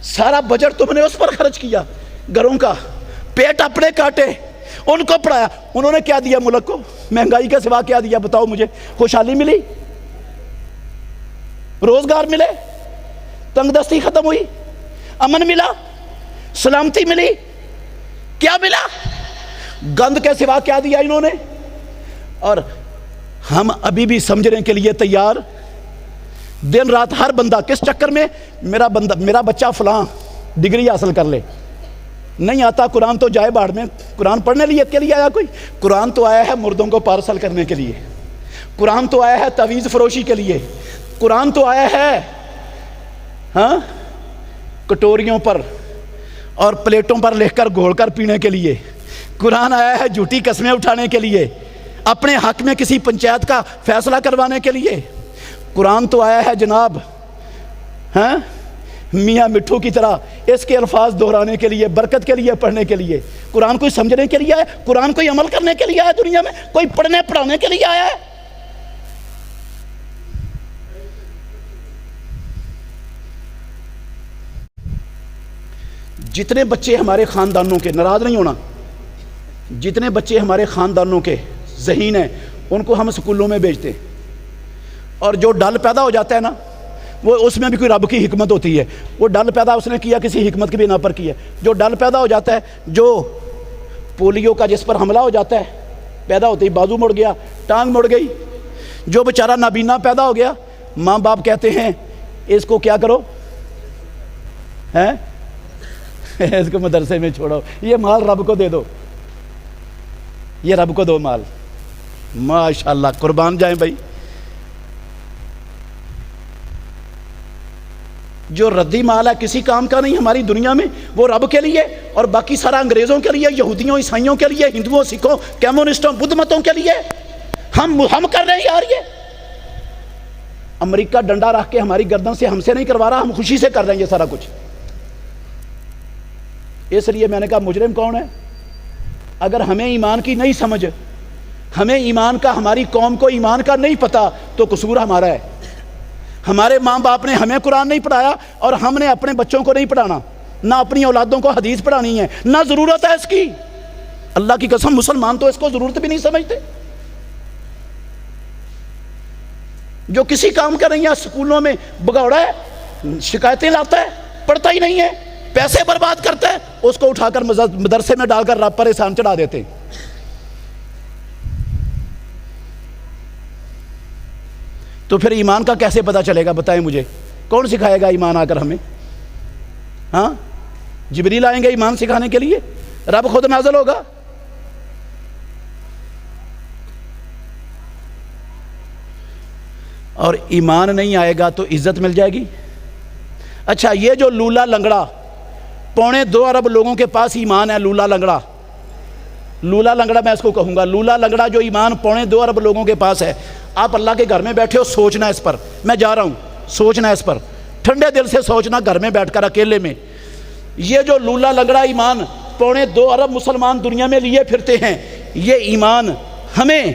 سارا بجٹ تم نے اس پر خرچ کیا, گھروں کا, پیٹ اپنے کاٹے, ان کو پڑھایا. انہوں نے کیا دیا ملک کو؟ مہنگائی کے سوا کیا دیا؟ بتاؤ مجھے. خوشحالی ملی؟ روزگار ملے؟ تنگ دستی ختم ہوئی؟ امن ملا؟ سلامتی ملی؟ کیا ملا؟ گند کے سوا کیا دیا انہوں نے؟ اور ہم ابھی بھی سمجھنے کے لیے تیار, دن رات ہر بندہ کس چکر میں, میرا بچہ فلاں ڈگری حاصل کر لے. نہیں آتا قرآن تو جائے باڑ میں. قرآن پڑھنے کے لیے آیا کوئی؟ قرآن تو آیا ہے مردوں کو پارسل کرنے کے لیے. قرآن تو آیا ہے تعویذ فروشی کے لیے. قرآن تو آیا ہے کٹوریوں پر اور پلیٹوں پر لکھ کر گھول کر پینے کے لیے. قرآن آیا ہے جھوٹی قسمیں اٹھانے کے لیے, اپنے حق میں کسی پنچایت کا فیصلہ کروانے کے لیے. قرآن تو آیا ہے جناب میاں مٹھو کی طرح اس کے الفاظ دہرانے کے لیے, برکت کے لیے, پڑھنے کے لیے. قرآن کوئی سمجھنے کے لیے آیا؟ قرآن کوئی عمل کرنے کے لیے آیا دنیا میں؟ کوئی پڑھنے پڑھانے کے لیے آیا ہے؟ جتنے بچے ہمارے خاندانوں کے، ناراض نہیں ہونا، جتنے بچے ہمارے خاندانوں کے ذہین ہیں ان کو ہم سکولوں میں بھیجتے ہیں، اور جو ڈل پیدا ہو جاتا ہے نا، وہ اس میں بھی کوئی رب کی حکمت ہوتی ہے، وہ ڈل پیدا اس نے کیا کسی حکمت کی بنا پر کیا ہے۔ جو ڈل پیدا ہو جاتا ہے، جو پولیو کا جس پر حملہ ہو جاتا ہے، پیدا ہوتے ہی بازو مڑ گیا، ٹانگ مڑ گئی، جو بیچارہ نابینا پیدا ہو گیا، ماں باپ کہتے ہیں اس کو کیا کرو، ہیں اس کو مدرسے میں چھوڑو، یہ مال رب کو دے دو، یہ رب کو دو مال۔ ماشاءاللہ، قربان جائیں بھائی۔ جو ردی مال ہے کسی کام کا نہیں ہماری دنیا میں، وہ رب کے لیے، اور باقی سارا انگریزوں کے لیے، یہودیوں عیسائیوں کے لیے، ہندوؤں سکھوں کمیونسٹوں بدھ متوں کے لیے۔ ہم کر رہے ہیں یار، یہ امریکہ ڈنڈا رکھ کے ہماری گردن سے ہم سے نہیں کروا رہا، ہم خوشی سے کر رہے ہیں یہ سارا کچھ۔ اس لیے میں نے کہا مجرم کون ہے؟ اگر ہمیں ایمان کی نہیں سمجھ، ہمیں ایمان کا، ہماری قوم کو ایمان کا نہیں پتا، تو قصور ہمارا ہے۔ ہمارے ماں باپ نے ہمیں قرآن نہیں پڑھایا، اور ہم نے اپنے بچوں کو نہیں پڑھانا، نہ اپنی اولادوں کو حدیث پڑھانی ہے، نہ ضرورت ہے اس کی۔ اللہ کی قسم مسلمان تو اس کو ضرورت بھی نہیں سمجھتے۔ جو کسی کام کا نہیں ہے، سکولوں میں بگوڑا ہے، شکایتیں لاتا ہے، پڑھتا ہی نہیں ہے، پیسے برباد کرتا ہے، اس کو اٹھا کر مدرسے میں ڈال کر رب پر احسان چڑھا دیتے ہیں۔ تو پھر ایمان کا کیسے پتہ چلے گا؟ بتائیں مجھے، کون سکھائے گا ایمان آ کر ہمیں؟ ہاں، جبریل آئیں گے ایمان سکھانے کے لیے؟ رب خود نازل ہوگا؟ اور ایمان نہیں آئے گا تو عزت مل جائے گی؟ اچھا، یہ جو لولا لنگڑا، 2.25 ارب لوگوں کے پاس ایمان ہے، لولا لنگڑا، لولا لنگڑا میں اس کو کہوں گا، لولا لنگڑا جو ایمان 2.25 ارب لوگوں کے پاس ہے، آپ اللہ کے گھر میں بیٹھے ہو، سوچنا اس پر، میں جا رہا ہوں، سوچنا اس پر، ٹھنڈے دل سے سوچنا، گھر میں بیٹھ کر اکیلے میں۔ یہ جو لولا لنگڑا ایمان 2.25 ارب مسلمان دنیا میں لیے پھرتے ہیں، یہ ایمان ہمیں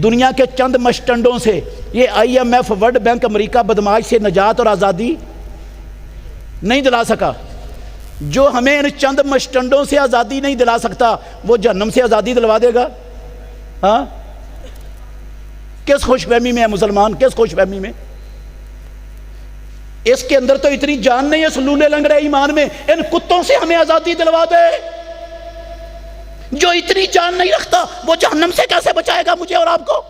دنیا کے چند مشٹنڈوں سے، یہ IMF، ورلڈ بینک، امریکہ بدماش سے نجات اور آزادی نہیں دلا سکا۔ جو ہمیں ان چند مشٹنڈوں سے آزادی نہیں دلا سکتا، وہ جہنم سے آزادی دلوا دے گا؟ ہاں، کس خوش فہمی میں ہے مسلمان، کس خوش فہمی میں؟ اس کے اندر تو اتنی جان نہیں ہے اس لولے لنگڑے ایمان میں، ان کتوں سے ہمیں آزادی دلوا دے۔ جو اتنی جان نہیں رکھتا وہ جہنم سے کیسے بچائے گا مجھے اور آپ کو؟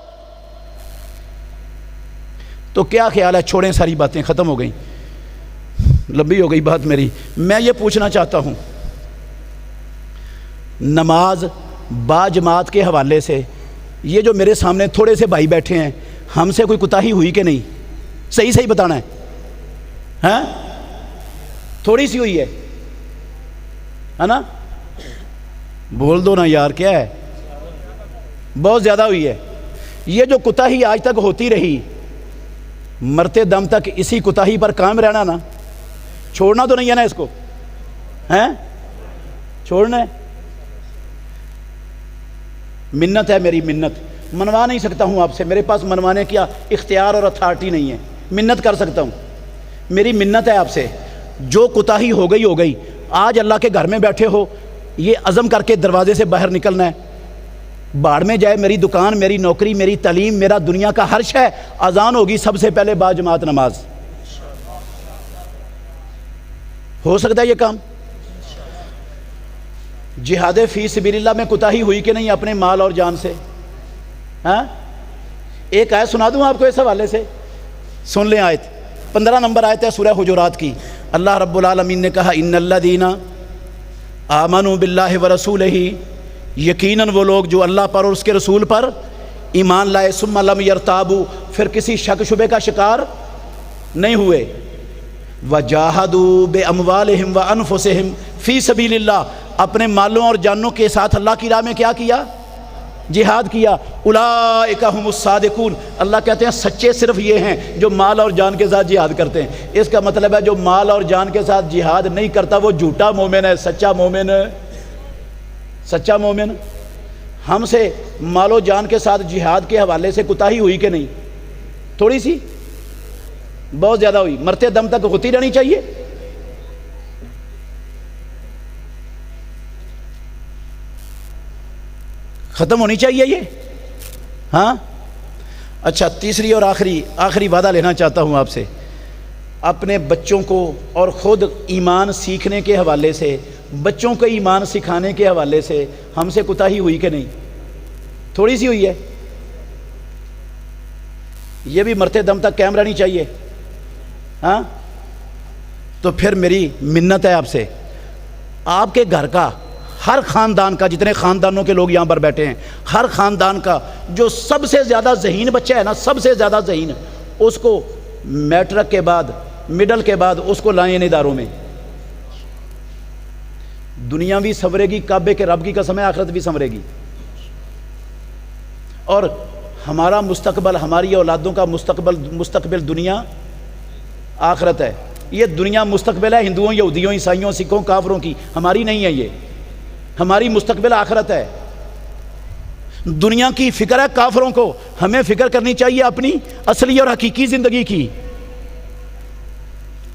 تو کیا خیال ہے؟ چھوڑیں، ساری باتیں ختم ہو گئیں، لمبی ہو گئی بات میری۔ میں یہ پوچھنا چاہتا ہوں، نماز با جماعت کے حوالے سے، یہ جو میرے سامنے تھوڑے سے بھائی بیٹھے ہیں، ہم سے کوئی کوتاہی ہوئی کہ نہیں؟ صحیح صحیح بتانا ہے، ہاں؟ تھوڑی سی ہوئی ہے نا؟ بول دو نا یار، کیا ہے؟ بہت زیادہ ہوئی ہے۔ یہ جو کوتاہی آج تک ہوتی رہی، مرتے دم تک اسی کوتاہی پر قائم رہنا نا، چھوڑنا تو نہیں ہے نا اس کو، ہیں؟ چھوڑنا ہے؟ منت ہے میری، منت منوا نہیں سکتا ہوں آپ سے، میرے پاس منوانے کی اختیار اور اتھارٹی نہیں ہے، منت کر سکتا ہوں، میری منت ہے آپ سے، جو کوتاہی ہو گئی ہو گئی۔ آج اللہ کے گھر میں بیٹھے ہو، یہ عزم کر کے دروازے سے باہر نکلنا ہے، باڑ میں جائے میری دکان، میری نوکری، میری تعلیم، میرا دنیا کا ہر شے، اذان ہوگی سب سے پہلے با جماعت نماز۔ ہو سکتا ہے یہ کام؟ جہاد فی سبیل اللہ میں کوتاہی ہوئی کہ نہیں اپنے مال اور جان سے؟ ہاں، ایک آیت سنا دوں آپ کو اس حوالے سے، سن لیں آیت، 15 نمبر آیت ہے سورہ حجرات کی۔ اللہ رب العالمین نے کہا، ان الذین آمنوا باللہ ورسولہ، یقیناً وہ لوگ جو اللہ پر اور اس کے رسول پر ایمان لائے، ثم لم یرتابوا، پھر کسی شک شبے کا شکار نہیں ہوئے، وجاہدوا باموالہم وانفسہم فی سبیل اللہ، اپنے مالوں اور جانوں کے ساتھ اللہ کی راہ میں کیا کیا؟ جہاد کیا۔ اولئک ھم الصادقون، اللہ کہتے ہیں سچے صرف یہ ہیں جو مال اور جان کے ساتھ جہاد کرتے ہیں۔ اس کا مطلب ہے جو مال اور جان کے ساتھ جہاد نہیں کرتا وہ جھوٹا مومن ہے، سچا مومن، سچا مومن۔ ہم سے مال و جان کے ساتھ جہاد کے حوالے سے کوتاہی ہوئی کہ نہیں؟ تھوڑی سی؟ بہت زیادہ ہوئی، مرتے دم تک ہوتی رہنی چاہیے۔ ختم ہونی چاہیے یہ. ہاں اچھا، تیسری اور آخری وعدہ لینا چاہتا ہوں آپ سے. اپنے بچوں کو اور خود ایمان سیکھنے کے حوالے سے، بچوں کو ایمان سکھانے کے حوالے سے ہم سے کوتاہی ہوئی کہ نہیں؟ تھوڑی سی ہوئی ہے. یہ بھی مرتے دم تک قائم رہنی چاہیے. ہاں تو پھر میری منت ہے آپ سے، آپ کے گھر کا ہر خاندان کا، جتنے خاندانوں کے لوگ یہاں پر بیٹھے ہیں، ہر خاندان کا جو سب سے زیادہ ذہین بچہ ہے نا، سب سے زیادہ ذہین، اس کو میٹرک کے بعد، مڈل کے بعد اس کو لائیں ان اداروں میں. دنیا بھی سنورے گی، کعبے کے رب کی قسم ہے، آخرت بھی سنورے گی. اور ہمارا مستقبل، ہماری اولادوں کا مستقبل دنیا آخرت ہے. یہ دنیا مستقبل ہے ہندوؤں، یہودیوں، عیسائیوں، سکھوں، کافروں کی، ہماری نہیں ہے. یہ ہماری مستقبل آخرت ہے. دنیا کی فکر ہے کافروں کو، ہمیں فکر کرنی چاہیے اپنی اصلی اور حقیقی زندگی کی.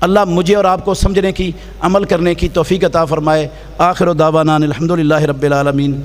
اللہ مجھے اور آپ کو سمجھنے کی، عمل کرنے کی توفیق عطا فرمائے. آخر دعوانا الحمدللہ رب العالمین.